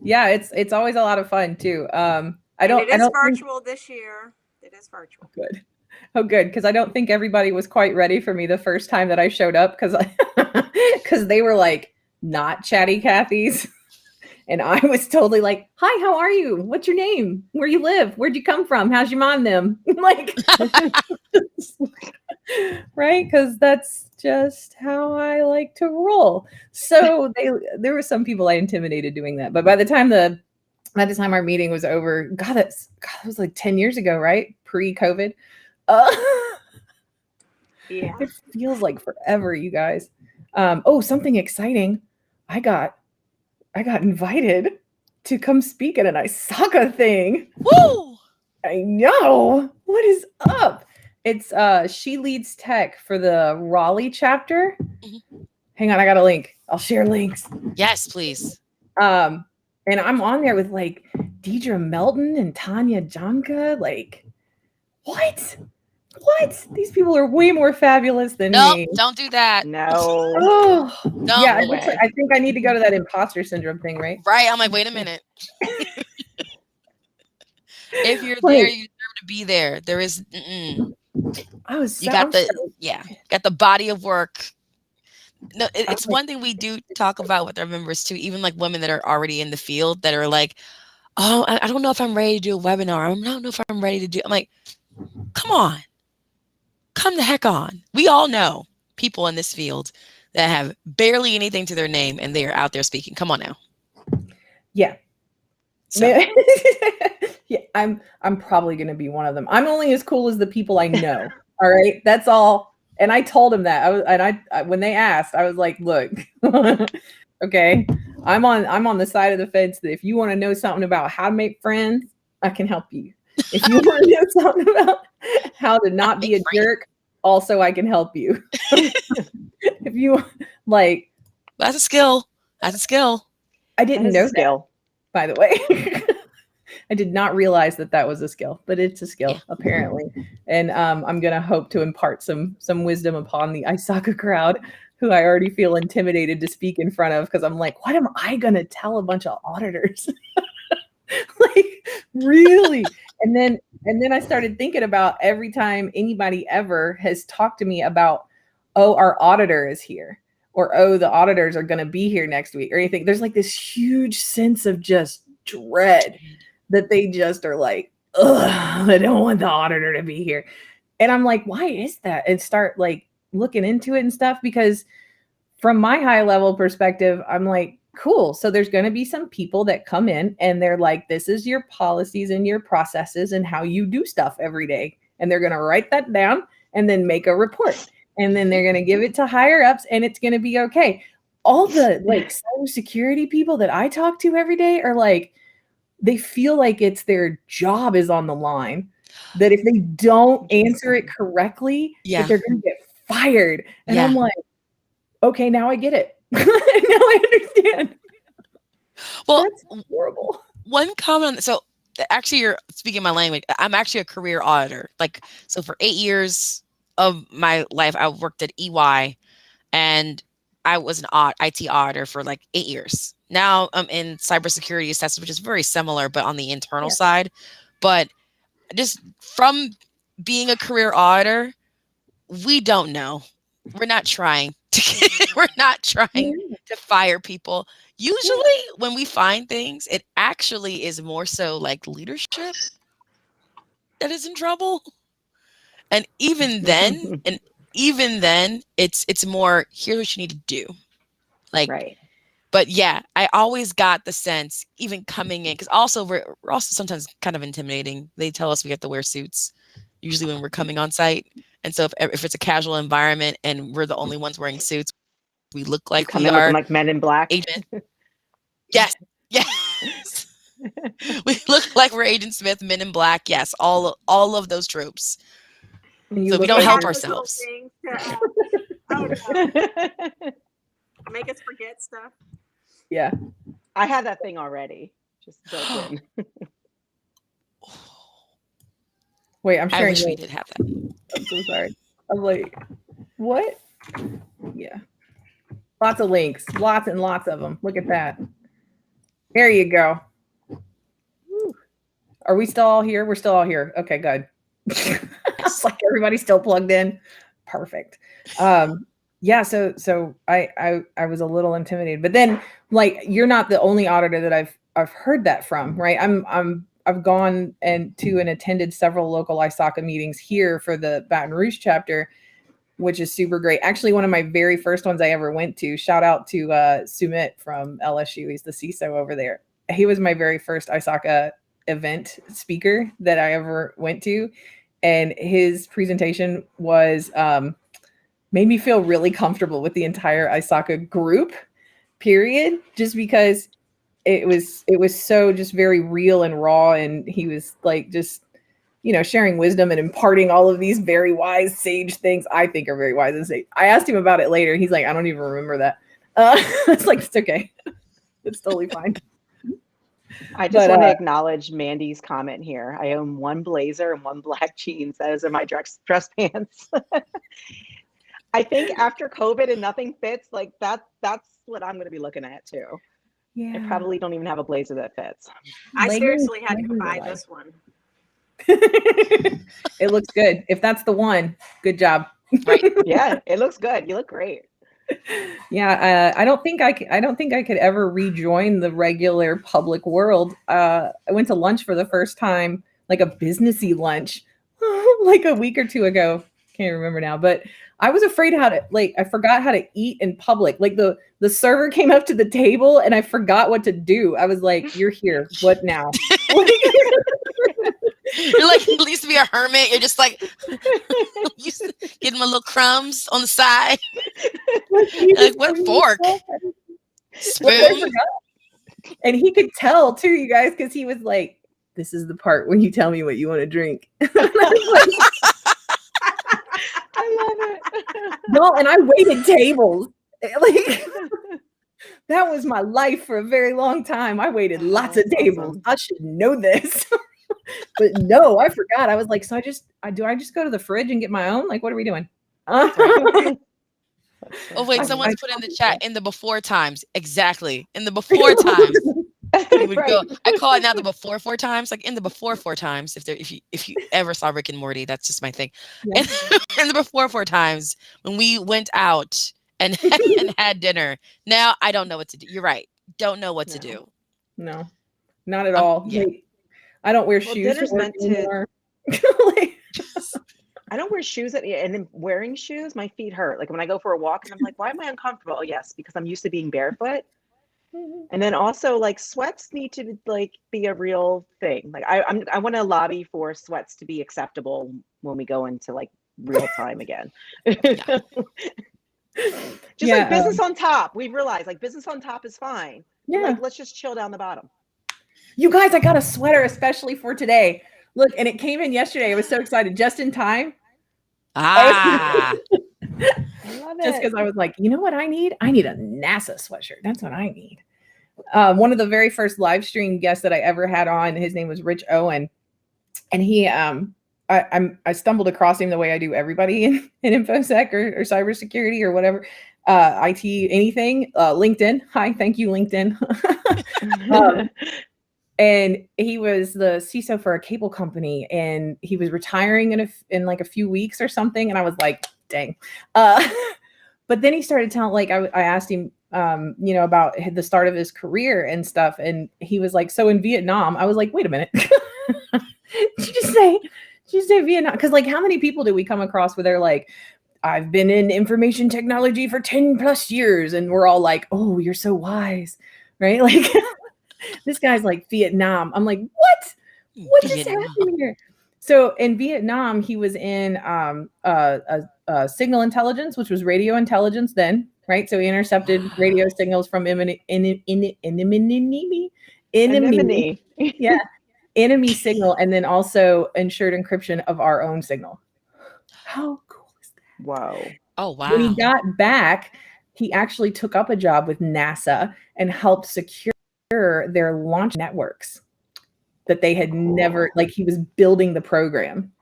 Yeah, it's always a lot of fun too. It is virtual this year. It is virtual. Good. Oh, good, because I don't think everybody was quite ready for me the first time that I showed up, because they were like not chatty Cathy's, and I was totally like, "Hi, how are you? What's your name? Where you live? Where'd you come from? How's your mom them?" Like, right? Because that's just how I like to roll. So there were some people I intimidated doing that, but by the time our meeting was over, God, that was like 10 years ago, right? Pre-COVID. Yeah. It feels like forever, you guys. Something exciting. I got invited to come speak at an ISACA thing. Woo! I know. What is up? It's She Leads Tech for the Raleigh chapter. Mm-hmm. Hang on, I got a link. I'll share links. Yes, please. And I'm on there with like Deidre Melton and Tanya Janka. Like, what? These people are way more fabulous than me. Don't do that. No. Oh, no. Yeah, I think I need to go to that imposter syndrome thing, right? Right. I'm like, wait a minute. If you're there, you deserve to be there. There is. Got the body of work. No, it's one thing we do talk about with our members too, even like women that are already in the field that are like, oh, I don't know if I'm ready to do a webinar. I don't know if I'm ready to do. I'm like, come on. Come the heck on. We all know people in this field that have barely anything to their name and they are out there speaking. Come on now. Yeah. So. Yeah, I'm probably going to be one of them. I'm only as cool as the people I know. All right. That's all. And I told him that. When they asked, I was like, look, okay, I'm on the side of the fence that if you want to know something about how to make friends, I can help you. If you want to know something about how to not be a jerk, also I can help you. If you like, that's a skill. That's a skill. I didn't know that, by the way. I did not realize that was a skill, but it's a skill apparently. And I'm gonna hope to impart some wisdom upon the ISACA crowd, who I already feel intimidated to speak in front of, because I'm like, what am I gonna tell a bunch of auditors? Like, really? And then I started thinking about every time anybody ever has talked to me about, oh, our auditor is here, or oh, the auditors are going to be here next week, or anything. There's like this huge sense of just dread that they just are like, ugh, I don't want the auditor to be here. And I'm like, why is that? And start like looking into it and stuff, because from my high level perspective, I'm like, cool. So there's going to be some people that come in and they're like, this is your policies and your processes and how you do stuff every day. And they're going to write that down and then make a report. And then they're going to give it to higher ups and it's going to be okay. All the like cybersecurity people that I talk to every day are like, they feel like it's their job is on the line, that if they don't answer it correctly, that they're going to get fired. And I'm like, okay, now I get it. Now I understand. Well, that's horrible. One comment. So actually, you're speaking my language. I'm actually a career auditor. Like, so for 8 years of my life, I worked at EY, and I was an IT auditor for like 8 years. Now I'm in cybersecurity assessment, which is very similar, but on the internal side. But just from being a career auditor, we don't know. We're not trying to fire people. Usually when we find things, it actually is more so like leadership that is in trouble. And even then, it's more, here's what you need to do. Like, right. But yeah, I always got the sense, even coming in, because also we're also sometimes kind of intimidating. They tell us we have to wear suits, usually when we're coming on site. And so if it's a casual environment and we're the only ones wearing suits, We look like Come we in looking are like Men in Black. Agent. Yes, yes. We look like we're Agent Smith, Men in Black. Yes, all of those tropes. You So we look don't like help you're- ourselves. Oh no, make us forget stuff. Yeah. I had that thing already, just built in. Wait, I'm I sharing. wish we links. did have that. I'm so sorry. I'm like, what? Yeah. Lots of links. Lots and lots of them. Look at that. There you go. Woo. Are we still all here? We're still all here. Okay, good. It's like everybody's still plugged in. Perfect. Yeah, so I was a little intimidated. But then like you're not the only auditor that I've heard that from, right? I've gone and attended several local ISACA meetings here for the Baton Rouge chapter, which is super great. Actually, one of my very first ones I ever went to, shout out to Sumit from LSU. He's the CISO over there. He was my very first ISACA event speaker that I ever went to. And his presentation was made me feel really comfortable with the entire ISACA group, period, just because it was so just very real and raw. And he was like just sharing wisdom and imparting all of these very wise, sage things I think are very wise and sage. I asked him about it later. He's like, I don't even remember that. It's like, it's okay. It's totally fine. I just want to acknowledge Mandy's comment here. I own one blazer and one black jeans. Those are my dress pants. I think after COVID and nothing fits, like that's what I'm going to be looking at too. Yeah. I probably don't even have a blazer that fits. I seriously had to buy this one. It looks good. If that's the one, good job. Right. Yeah, it looks good. You look great. Yeah, I don't think I could ever rejoin the regular public world. I went to lunch for the first time, like a businessy lunch, like a week or two ago. Can't remember now, but I was afraid I forgot how to eat in public. Like the server came up to the table and I forgot what to do. I was like, "You're here. What now?" You're like, at least to be a hermit. You're just like, you give him a little crumbs on the side. Like, what fork? Spoon? And he could tell too, you guys, because he was like, "This is the part when you tell me what you want to drink." I love it. No, and I waited tables. Like that was my life for a very long time. I waited lots of tables. Awesome. I should know this. But no, I forgot. I was like, so I just go to the fridge and get my own? Like, what are we doing? Oh wait, someone's put in the chat in the before times. Exactly. In the before times. Would right. Go. I call it now the before 4 times, like in the before 4 times. If you ever saw Rick and Morty, that's just my thing. Yeah. In the before 4 times when we went out and had dinner. Now I don't know what to do. You're right. Don't know what to do. No, not at all. Yeah. I don't wear shoes. Dinner's meant to. I don't wear shoes and then wearing shoes, my feet hurt. Like when I go for a walk and I'm like, why am I uncomfortable? Oh, yes, because I'm used to being barefoot. And then also like sweats need to like be a real thing. Like I want to lobby for sweats to be acceptable when we go into like real time again. Just like business on top. We realized like business on top is fine. Yeah. Like, let's just chill down the bottom. You guys, I got a sweater especially for today. Look, and it came in yesterday. I was so excited, just in time. I love it. Just because I was like, you know what I need? I need a NASA sweatshirt. That's what I need. One of the very first live stream guests that I ever had on, his name was Rich Owen. And he, I stumbled across him the way I do everybody in InfoSec or cybersecurity or whatever, IT, anything, LinkedIn. Hi, thank you, LinkedIn. And he was the CISO for a cable company, and he was retiring in like a few weeks or something. And I was like, dang. But then he started telling, like, I asked him, about the start of his career and stuff. And he was like, so in Vietnam, I was like, wait a minute. Did you just say Vietnam? Because like, how many people do we come across where they're like, I've been in information technology for 10 plus years. And we're all like, oh, you're so wise. Right. Like, this guy's like Vietnam. I'm like, what just happened here? So in Vietnam, he was in signal intelligence, which was radio intelligence then. right? So he intercepted radio signals from enemy, Anemone. yeah, enemy signal, and then also ensured encryption of our own signal. How cool is that? Whoa. Oh, wow. When he got back, he actually took up a job with NASA and helped secure their launch networks that they had never, like he was building the program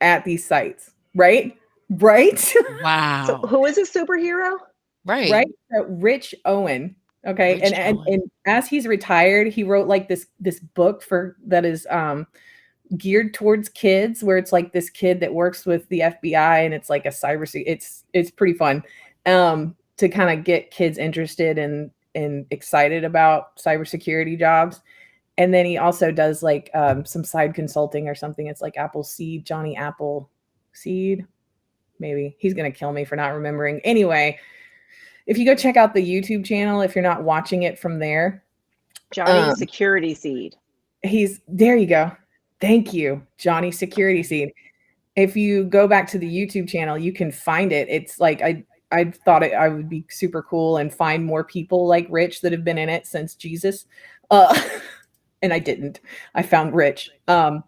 at these sites, right? Right? Wow. So who is a superhero? Right. Right? So Rich Owen. Okay. Rich And Owen. as he's retired, he wrote like this book that is geared towards kids, where it's like this kid that works with the FBI and it's like a it's pretty fun to kind of get kids interested and excited about cybersecurity jobs. And then he also does like some side consulting or something. It's like Johnny Apple Seed. Maybe he's going to kill me for not remembering. Anyway, if you go check out the YouTube channel, if you're not watching it from there, Johnny Security Seed. There you go. Thank you, Johnny Security Seed. If you go back to the YouTube channel, you can find it. It's like, I thought I would be super cool and find more people like Rich that have been in it since Jesus. And I didn't. I found Rich. Josh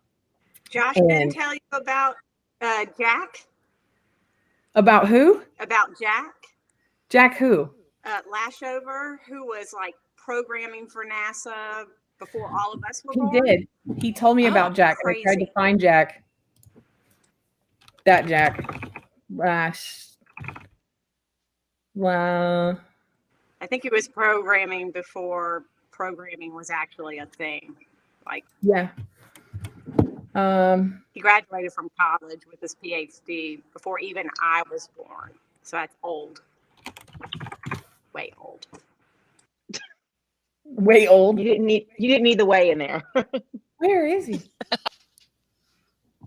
didn't tell you about Jack? About who? About Jack. Jack who? Lashover, who was like programming for NASA before all of us were He born. did. He told me about Jack. Crazy. I tried to find Jack. That Jack. Wow. I think he was programming before programming was actually a thing. Like, yeah. He graduated from college with his PhD before even I was born. So that's old. Way old. Way old. You didn't need the way in there. Where is he?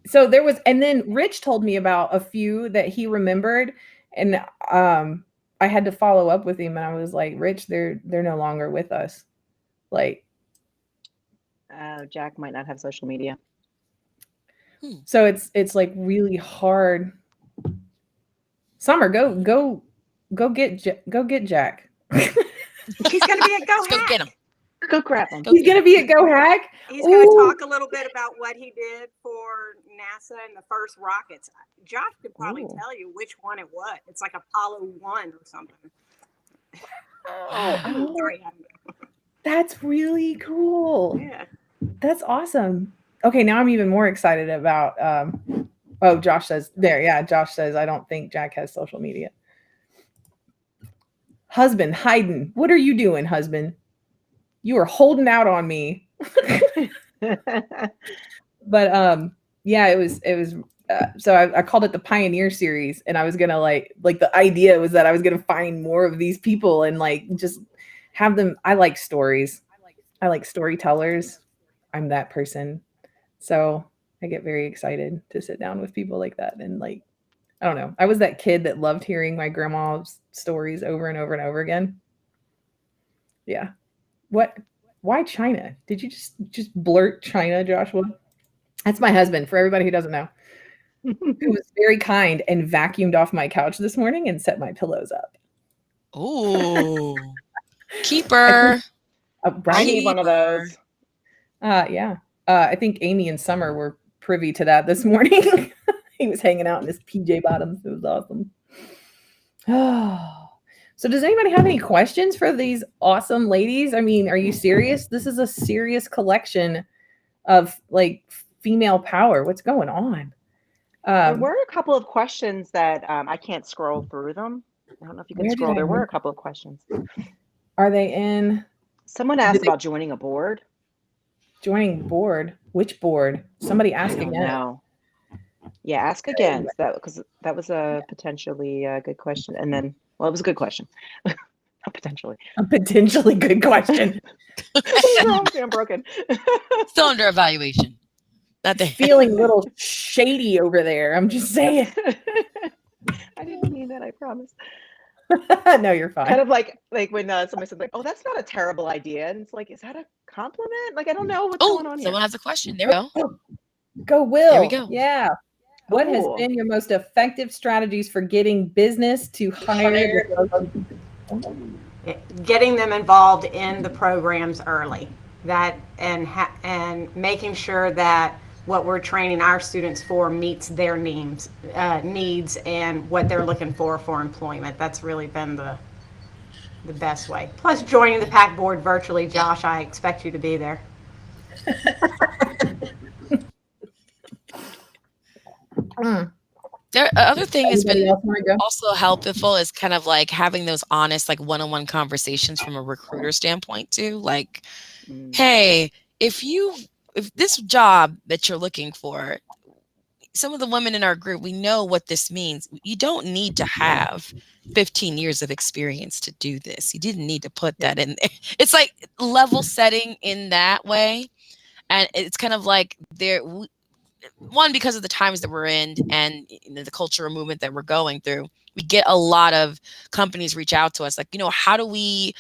So there was, and then Rich told me about a few that he remembered, and I had to follow up with him, and I was like, Rich, they're no longer with us. Like, Jack might not have social media. So it's like really hard. Summer, go get Jack. He's gonna be at Go Go Hack. get him. Go grab him. He's gonna be at Go Hack. He's gonna talk a little bit about what he did for NASA and the first rockets. Josh could probably tell you which one it was. It's like Apollo 1 or something. Sorry. That's really cool. Yeah. That's awesome. Okay, now I'm even more excited about Josh says there. Yeah, Josh says I don't think Jack has social media. Husband, Hayden, what are you doing, husband? You are holding out on me. But yeah, it was so I called it the Pioneer series, and I was gonna like the idea was that I was gonna find more of these people and like just have them. I like stories. I like storytellers. I'm that person. So I get very excited to sit down with people like that. And like, I don't know. I was that kid that loved hearing my grandma's stories over and over and over again. Yeah. Why China? Did you just blurt China, Joshua? That's my husband, for everybody who doesn't know. Who was very kind and vacuumed off my couch this morning and set my pillows up. Ooh. Keeper. I need one of those. Yeah. I think Amy and Summer were privy to that this morning. He was hanging out in his PJ bottoms. It was awesome. Oh. So does anybody have any questions for these awesome ladies? I mean, are you serious? This is a serious collection of like female power. What's going on? There were a couple of questions that I can't scroll through them. I don't know if you can scroll. There were a couple of questions. Are they in? Someone asked about joining a board. Joining board? Which board? Somebody ask again. No. Yeah, ask again. Because that was a potentially good question. And then, well, it was a good question. Potentially. A potentially good question. I'm broken. Still under evaluation. Feeling a little shady over there. I'm just saying. I didn't mean that, I promise. No, you're fine. Kind of like when somebody said, like, oh, that's not a terrible idea. And it's like, is that a compliment? Like, I don't know what's going on here. Someone has a question. There we go. Go, Will. There we go. Yeah. What has Cool. been your most effective strategies for getting business to hire Getting them involved in the programs early, that and making sure that what we're training our students for meets their needs and what they're looking for employment. That's really been the best way. Plus, joining the PAC board virtually, Josh, I expect you to be there. Other thing has been Anybody else wanna go? also helpful is kind of like having those honest, like one-on-one conversations from a recruiter standpoint too. Like, hey, if this job that you're looking for, some of the women in our group, we know what this means. You don't need to have 15 years of experience to do this. You didn't need to put that in there. It's like level setting in that way. And it's kind of like one, because of the times that we're in and the cultural movement that we're going through, we get a lot of companies reach out to us like, how do we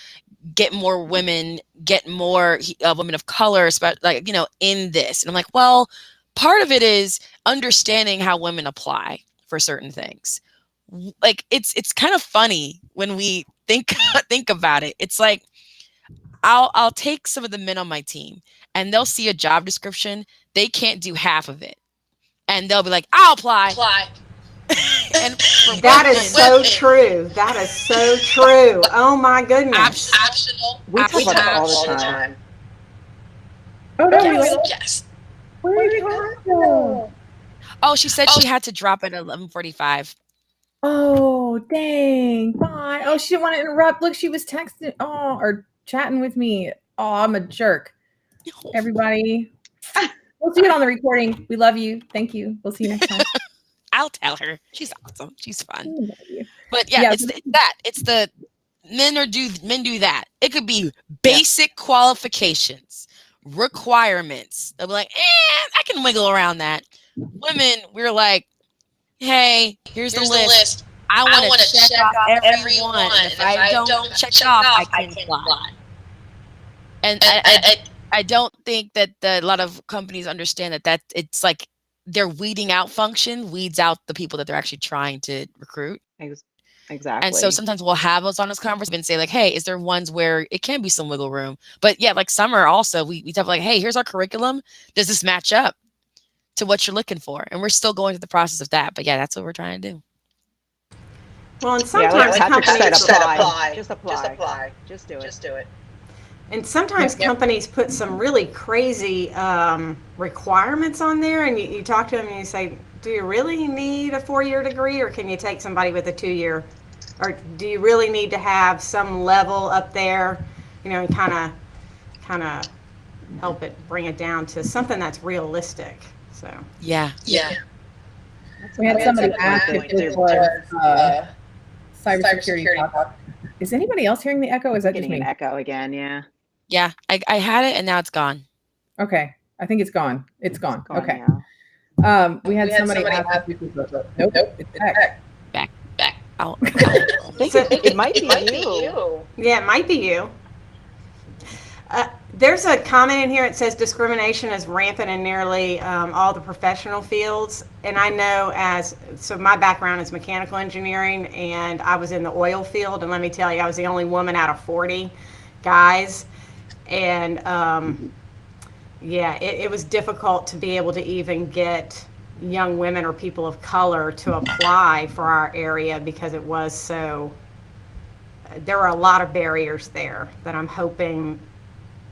get more women, get more women of color, like, in this? And I'm like, well, part of it is understanding how women apply for certain things. Like it's kind of funny when we think about it. It's like I'll take some of the men on my team and they'll see a job description. They can't do half of it. And they'll be like, I'll apply. And that is so true. That is so true. Oh my goodness. Optional. We talk about that all the time. Oh, no, Yes. Where are you going? Oh, she said she had to drop at 11:45. Oh, dang. Bye. Oh, she didn't want to interrupt. Look, she was texting or chatting with me. Oh, I'm a jerk. Everybody. We'll see it on the recording. We love you. Thank you. We'll see you next time. I'll tell her. She's awesome. She's fun. But yeah, it's that. It's the men do that. It could be basic qualifications, requirements. They'll be like, I can wiggle around that. Women, we're like, hey, here's the list. I want to check off every one. If I don't check it off, I can fly. And I don't think that a lot of companies understand that it's like their weeding out function weeds out the people that they're actually trying to recruit. Exactly. And so sometimes we'll have those honest conversations and say like, hey, is there ones where it can be some wiggle room? But yeah, like Summer also, we have like, hey, here's our curriculum. Does this match up to what you're looking for? And we're still going through the process of that. But yeah, that's what we're trying to do. Well, and sometimes companies apply. Just apply. Just do it. And sometimes companies put some really crazy requirements on there, and you talk to them and you say, do you really need a 4-year degree, or can you take somebody with a 2-year? Or do you really need to have some level up there, and kind of help it, bring it down to something that's realistic. So yeah. We had somebody ask if this was cybersecurity talk. Is anybody else hearing the echo? Is that just me? Getting an echo again? Yeah, I had it and now it's gone. Okay, I think it's gone. It's gone. Okay. Yeah. We had somebody ask if this was nope, it's back. I think it might be you. Yeah, it might be you. There's a comment in here. It says discrimination is rampant in nearly all the professional fields. And I know so my background is mechanical engineering, and I was in the oil field. And let me tell you, I was the only woman out of 40 guys. And it was difficult to be able to even get young women or people of color to apply for our area because it was so, there were a lot of barriers there that I'm hoping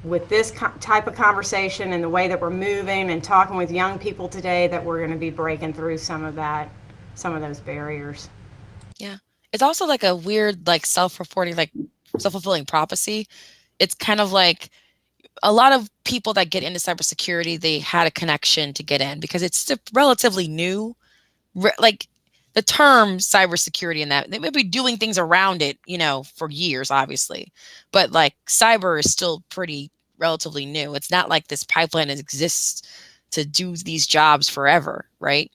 with this type of conversation and the way that we're moving and talking with young people today that we're going to be breaking through some of those barriers. Yeah. It's also like a weird, like self-reporting, like self-fulfilling prophecy. It's kind of like a lot of people that get into cybersecurity, they had a connection to get in because it's relatively new. Like the term cybersecurity and that they may be doing things around it, for years, obviously, but like cyber is still pretty relatively new. It's not like this pipeline that exists to do these jobs forever. Right.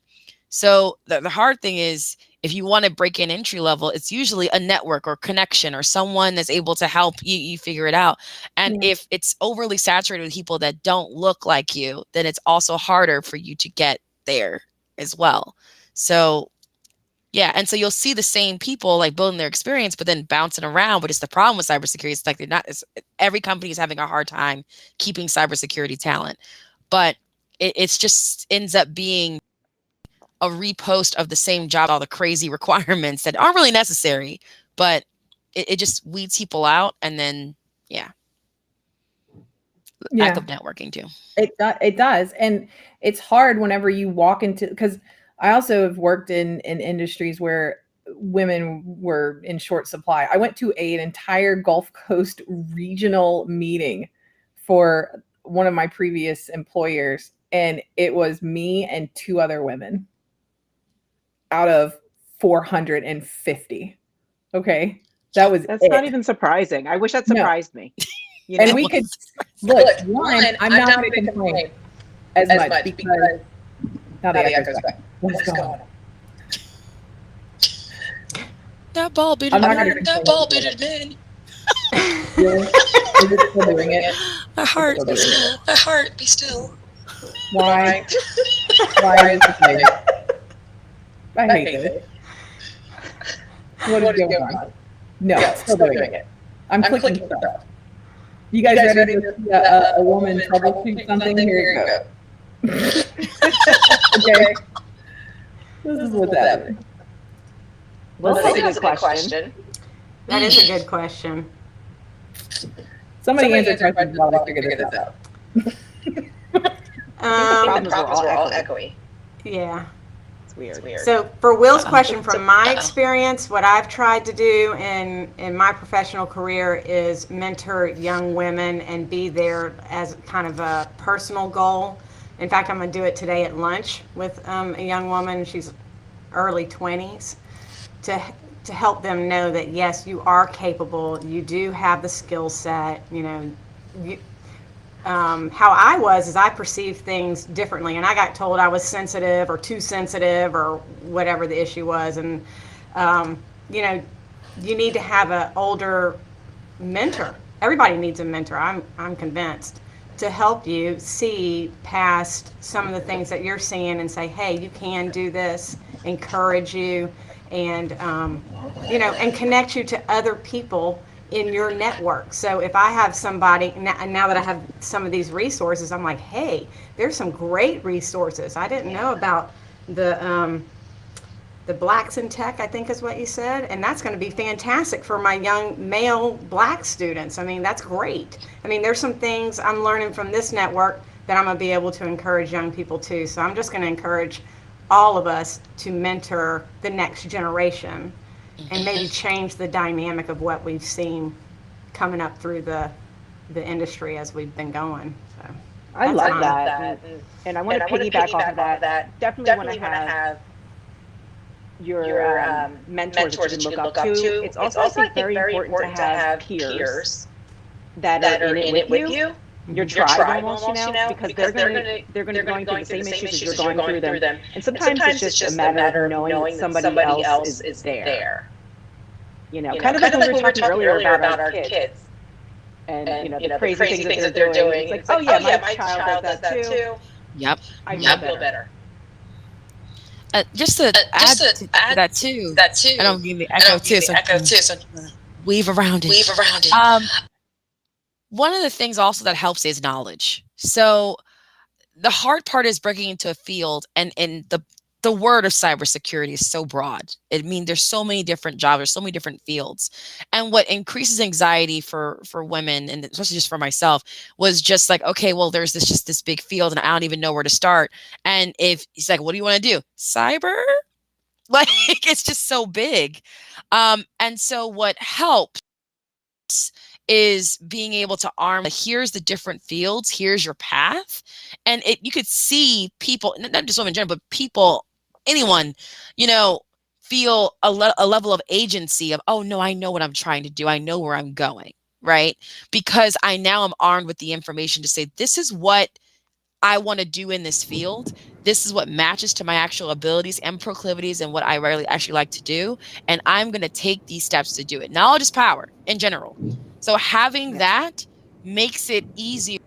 So the hard thing is if you want to break in entry level, it's usually a network or connection or someone that's able to help you figure it out. And if it's overly saturated with people that don't look like you, then it's also harder for you to get there as well. So yeah, and so you'll see the same people like building their experience, but then bouncing around. But it's the problem with cybersecurity. It's like every company is having a hard time keeping cybersecurity talent, but it's just ends up being a repost of the same job, all the crazy requirements that aren't really necessary, but it just weeds people out, and then lack of networking too. It does, and it's hard whenever you walk into, because I also have worked in industries where women were in short supply. I went to an entire Gulf Coast regional meeting for one of my previous employers, and it was me and 2 other women out of 450. Okay, that's not even surprising. I wish that surprised me. You know? And we could look. One, I'm not going to complain as much because now the echo's back. What's going on? That ball beat it in. Really? Is it still doing it? My heart be still. Why? Why is it playing? I hate it. What is going on? No, it's still doing it. I'm clicking stuff. You guys ready to see a woman troubleshoot something? Here you go. Okay. This is what's happening. Well, that's a good question. That is a good question. Somebody answer questions while I figure this out. The problems were all echoey. Yeah. It's weird. So for Will's question, from my experience, what I've tried to do in my professional career is mentor young women and be there as kind of a personal goal. In fact, I'm going to do it today at lunch with a young woman. She's early 20s, to help them know that, yes, you are capable. You do have the skill set. You know, how I was is I perceived things differently, and I got told I was sensitive or too sensitive or whatever the issue was. And you know, you need to have an older mentor. Everybody needs a mentor. I'm convinced, to help you see past some of the things that you're seeing and say, hey, you can do this, encourage you, and you know, and connect you to other people in your network. So if I have somebody, now that I have some of these resources, I'm like, hey, there's some great resources. I didn't know about the Blacks in Tech, I think is what you said, and that's going to be fantastic for my young male Black students. I mean, that's great. I mean, there's some things I'm learning from this network that I'm going to be able to encourage young people too. So I'm just going to encourage all of us to mentor the next generation and maybe change the dynamic of what we've seen coming up through the industry as we've been going. So I love that. And I want to piggyback off of that. Definitely want to have your mentors that you can look up to. It's also, I think, very important to have peers that are in it with you. Your tribe almost, you know, because they're going to be going through the same issues as you're going through them. And sometimes it's just a matter of knowing that somebody else is there. You know, kind of like we were talking earlier about our kids. And, you know, the crazy things that they're doing. It's like, oh yeah, my child does that too. Yep. I feel better. Just to add to that too. I don't give the echo too. So weave around it. One of the things also that helps is knowledge. So the hard part is breaking into a field, and the word of cybersecurity is so broad. It means there's so many different jobs, there's so many different fields. And what increases anxiety for women, and especially just for myself, was just like, okay, well, there's this big field and I don't even know where to start. And if he's like, what do you want to do? Cyber? Like, it's just so big. And so what helps is being able to arm, here's the different fields, here's your path. And you could see people, not just women in general, but people, anyone, you know, feel a level of agency of, oh no, I know what I'm trying to do. I know where I'm going, right? Because I now am armed with the information to say, this is what I want to do in this field. This is what matches to my actual abilities and proclivities and what I really actually like to do. And I'm going to take these steps to do it. Knowledge is power in general. So having that makes it easier.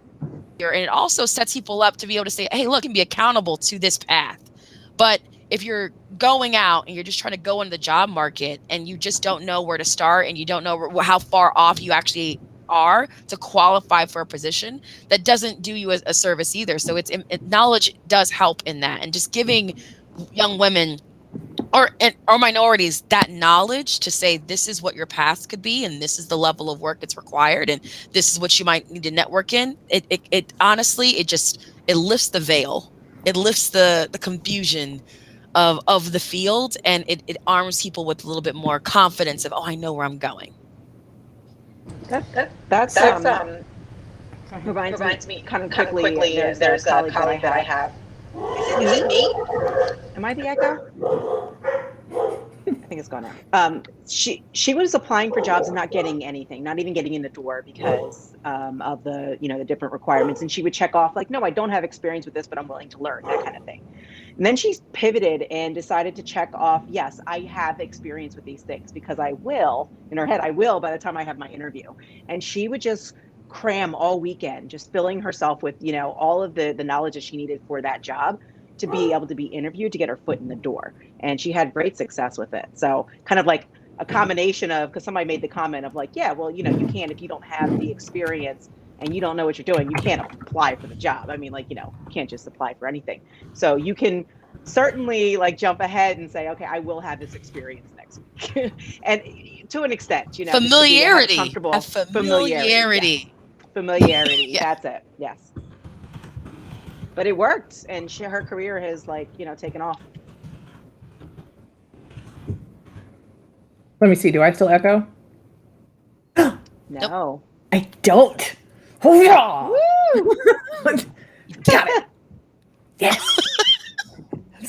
And it also sets people up to be able to say, hey, look, I can be accountable to this path. But if you're going out and you're just trying to go into the job market and you just don't know where to start and you don't know how far off you actually are to qualify for a position, that doesn't do you a service either. So knowledge does help in that, and just giving young women or minorities that knowledge to say, this is what your path could be, and this is the level of work that's required, and this is what you might need to network in. It honestly, it lifts the veil. It lifts the confusion of the field, and it arms people with a little bit more confidence of, oh, I know where I'm going. That's reminds me kind of quickly. There's a colleague that I have. Is it me? Am I the echo? I think it's gone out. She was applying for jobs and not getting anything, not even getting in the door because of the the different requirements. And she would check off like, no, I don't have experience with this, but I'm willing to learn, that kind of thing. And then she pivoted and decided to check off, yes, I have experience with these things because I will, in her head, I will by the time I have my interview. And she would just cram all weekend, just filling herself with, all of the knowledge that she needed for that job to be able to be interviewed, to get her foot in the door. And she had great success with it. So kind of like a combination of, because somebody made the comment of like, yeah, well, you can't, if you don't have the experience and you don't know what you're doing, you can't apply for the job. I mean, like, you can't just apply for anything. So you can certainly like jump ahead and say, okay, I will have this experience next week. And to an extent, familiarity, familiarity. Yeah. That's it. Yes. But it worked, and her career has taken off. Let me see. Do I still echo? No. Nope. I don't. Hurrah! Woo! Got it. Yes.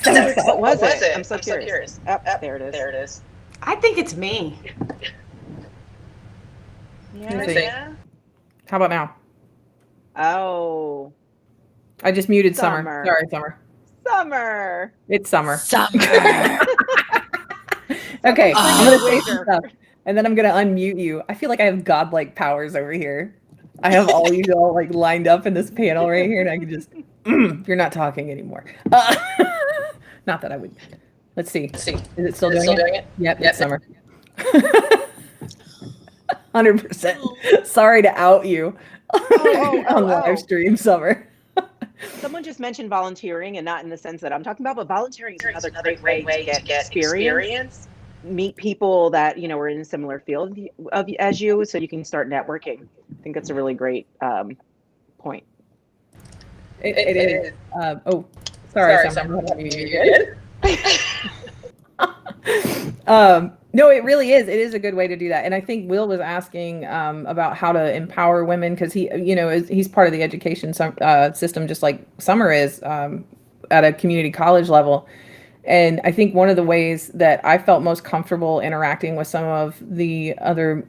What was it? I'm so curious. Oh, there it is. I think it's me. Yeah. How about now? Oh. I just muted Summer. Sorry, Summer. Summer. It's Summer. Summer. Okay, I'm going to say some stuff, and then I'm going to unmute you. I feel like I have godlike powers over here. I have all you all like lined up in this panel right here, and I can just, you're not talking anymore. Not that I would. Let's see. Is it still doing it? Yep, it's Summer. 100%. Sorry to out you on live stream, Summer. Someone just mentioned volunteering, and not in the sense that I'm talking about, but volunteering is another great way to get experience. Meet people that are in a similar field as you, so you can start networking. I think that's a really great point. It is. Sorry, Summer. No, it really is. It is a good way to do that. And I think Will was asking about how to empower women, because he's part of the education system, just like Summer is at a community college level. And I think one of the ways that I felt most comfortable interacting with some of the other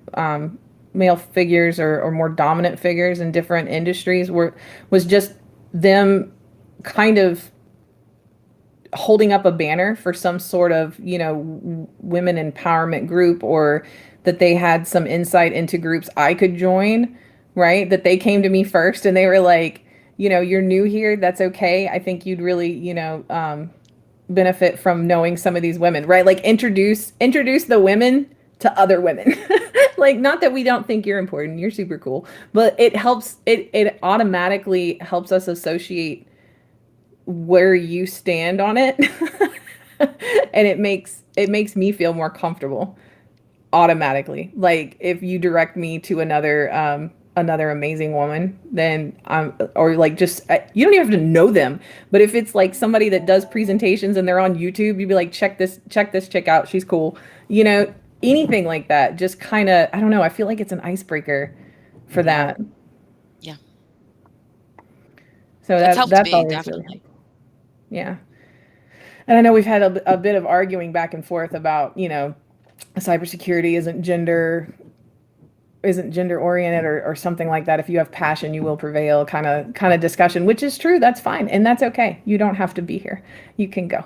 male figures or more dominant figures in different industries was just them kind of holding up a banner for some sort of, women empowerment group, or that they had some insight into groups I could join, right? That they came to me first and they were like, you're new here. That's okay. I think you'd really, benefit from knowing some of these women, right? Like introduce the women to other women. Like, not that we don't think you're important. You're super cool, but it helps. It automatically helps us associate where you stand on it. And it makes me feel more comfortable automatically. Like if you direct me to another amazing woman, then or like just, you don't even have to know them, but if it's like somebody that does presentations and they're on YouTube, you'd be like, check this chick out. She's cool. Anything like that, just kind of, I don't know. I feel like it's an icebreaker for that. Yeah. So that's always definitely really helpful. Yeah. And I know we've had a bit of arguing back and forth about, cybersecurity isn't gender oriented or something like that. If you have passion, you will prevail kind of discussion, which is true. That's fine. And that's okay. You don't have to be here. You can go.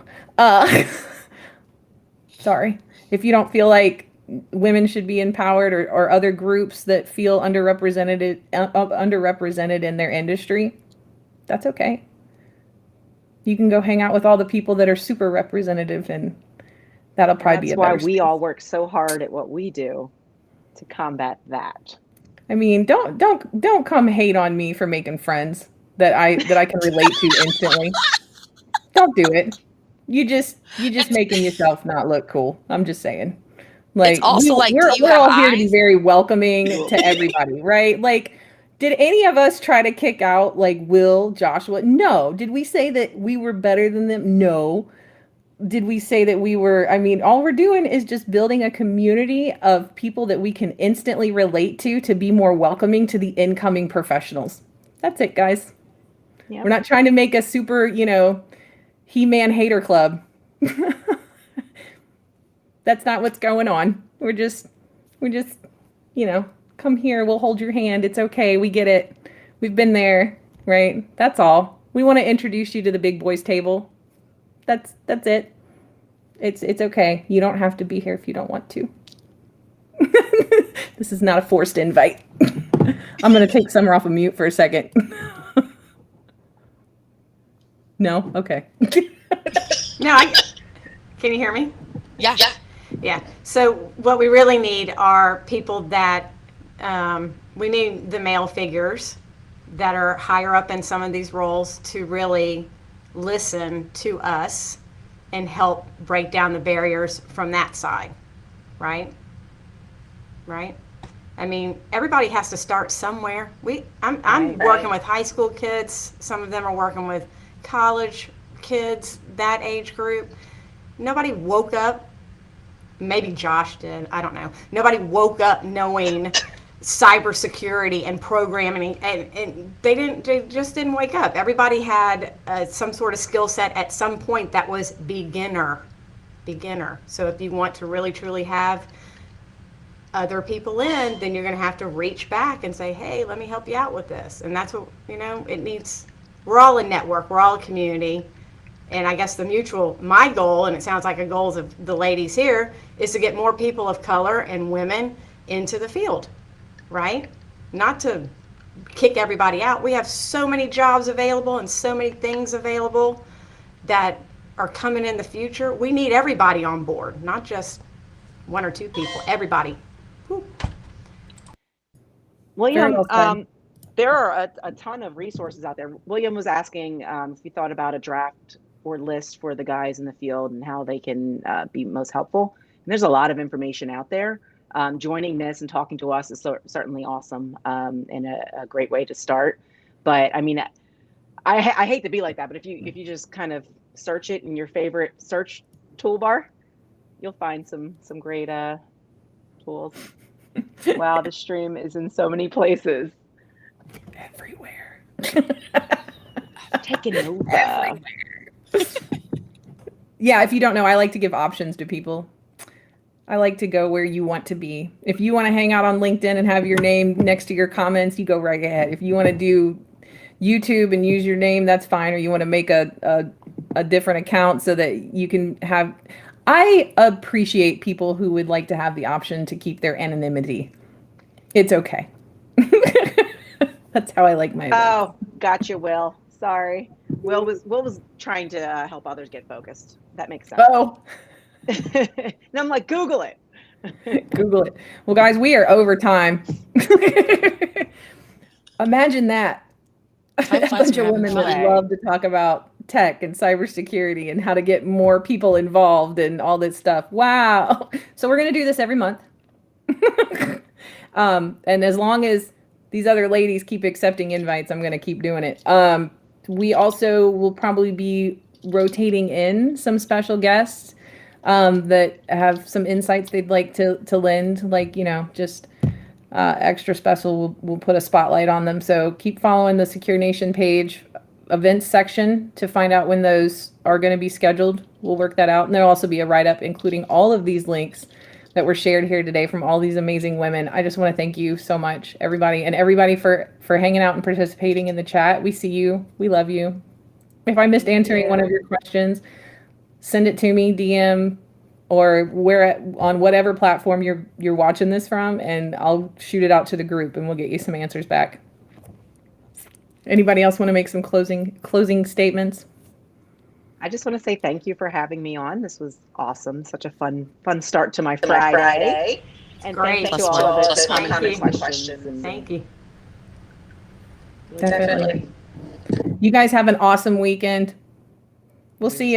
Sorry. If you don't feel like women should be empowered or other groups that feel underrepresented in their industry, that's okay. You can go hang out with all the people that are super representative, and that'll probably be a better That's why we space. all work so hard at what we do to combat that. I mean, don't come hate on me for making friends that I can relate to instantly. Don't do it. You just making yourself not look cool. I'm just saying. Like, It's also like, do you we're have all here to be eyes? very welcoming to everybody, right? Like, did any of us try to kick out like Will, Joshua? No. Did we say that we were better than them? No. Did we say that we were? I mean, all we're doing is just building a community of people that we can instantly relate to be more welcoming to the incoming professionals. That's it, guys. Yep. We're not trying to make a super, He-Man hater club. That's not what's going on. We're just, come here. We'll hold your hand. It's okay. We get it. We've been there, right? That's all. We want to introduce you to the big boys table. That's it. It's okay. You don't have to be here if you don't want to. This is not a forced invite. I'm going to take Summer off of mute for a second. No? Okay. No, can you hear me? Yeah. Yeah. So what we really need are people that we need the male figures that are higher up in some of these roles to really listen to us and help break down the barriers from that side, right? Right? I mean, everybody has to start somewhere. I'm Right. working with high school kids. Some of them are working with college kids, that age group. Nobody woke up, maybe Josh did, I don't know. Nobody woke up knowing cybersecurity and programming, and they just didn't wake up. Everybody had some sort of skill set at some point that was beginner. So if you want to really truly have other people in, then you're going to have to reach back and say, hey, let me help you out with this. And that's what, it needs. We're all a network, we're all a community. And I guess my goal, and it sounds like a goal of the ladies here, is to get more people of color and women into the field, right? Not to kick everybody out. We have so many jobs available and so many things available that are coming in the future. We need everybody on board, not just one or two people, everybody. Whew. William, Very well said. there are a ton of resources out there. William was asking if you thought about a draft or list for the guys in the field and how they can be most helpful. And there's a lot of information out there. Joining this and talking to us is certainly awesome and a great way to start. But I mean, I hate to be like that, but if you just kind of search it in your favorite search toolbar, you'll find some great tools. Wow, the stream is in so many places. Everywhere. Taking over. Everywhere. Yeah, if you don't know, I like to give options to people. I like to go where you want to be. If you want to hang out on LinkedIn and have your name next to your comments, you go right ahead. If you want to do YouTube and use your name, that's fine. Or you want to make a different account so that you can have. I appreciate people who would like to have the option to keep their anonymity. It's okay. That's how I like my events. Oh, gotcha, Will. Sorry. Will was trying to help others get focused. That makes sense. Oh. And I'm like, Google it. Google it. Well, guys, we are over time. Imagine that. A bunch of women that love to talk about tech and cybersecurity and how to get more people involved and all this stuff. Wow. So we're going to do this every month. And as long as these other ladies keep accepting invites, I'm going to keep doing it. We also will probably be rotating in some special guests that have some insights they'd like to lend, like, just extra special. We'll put a spotlight on them. So keep following the SecureNation page events section to find out when those are going to be scheduled. We'll work that out. And there'll also be a write-up including all of these links that were shared here today from all these amazing women. I just want to thank you so much, everybody for hanging out and participating in the chat. We see you. We love you. If I missed answering one of your questions, send it to me, DM, or on whatever platform you're watching this from, and I'll shoot it out to the group and we'll get you some answers back. Anybody else want to make some closing statements? I just want to say thank you for having me on. This was awesome. Such a fun start to my Friday. And Great. thanks to all of the comments and questions. Thank you. Definitely. You guys have an awesome weekend. We'll see you.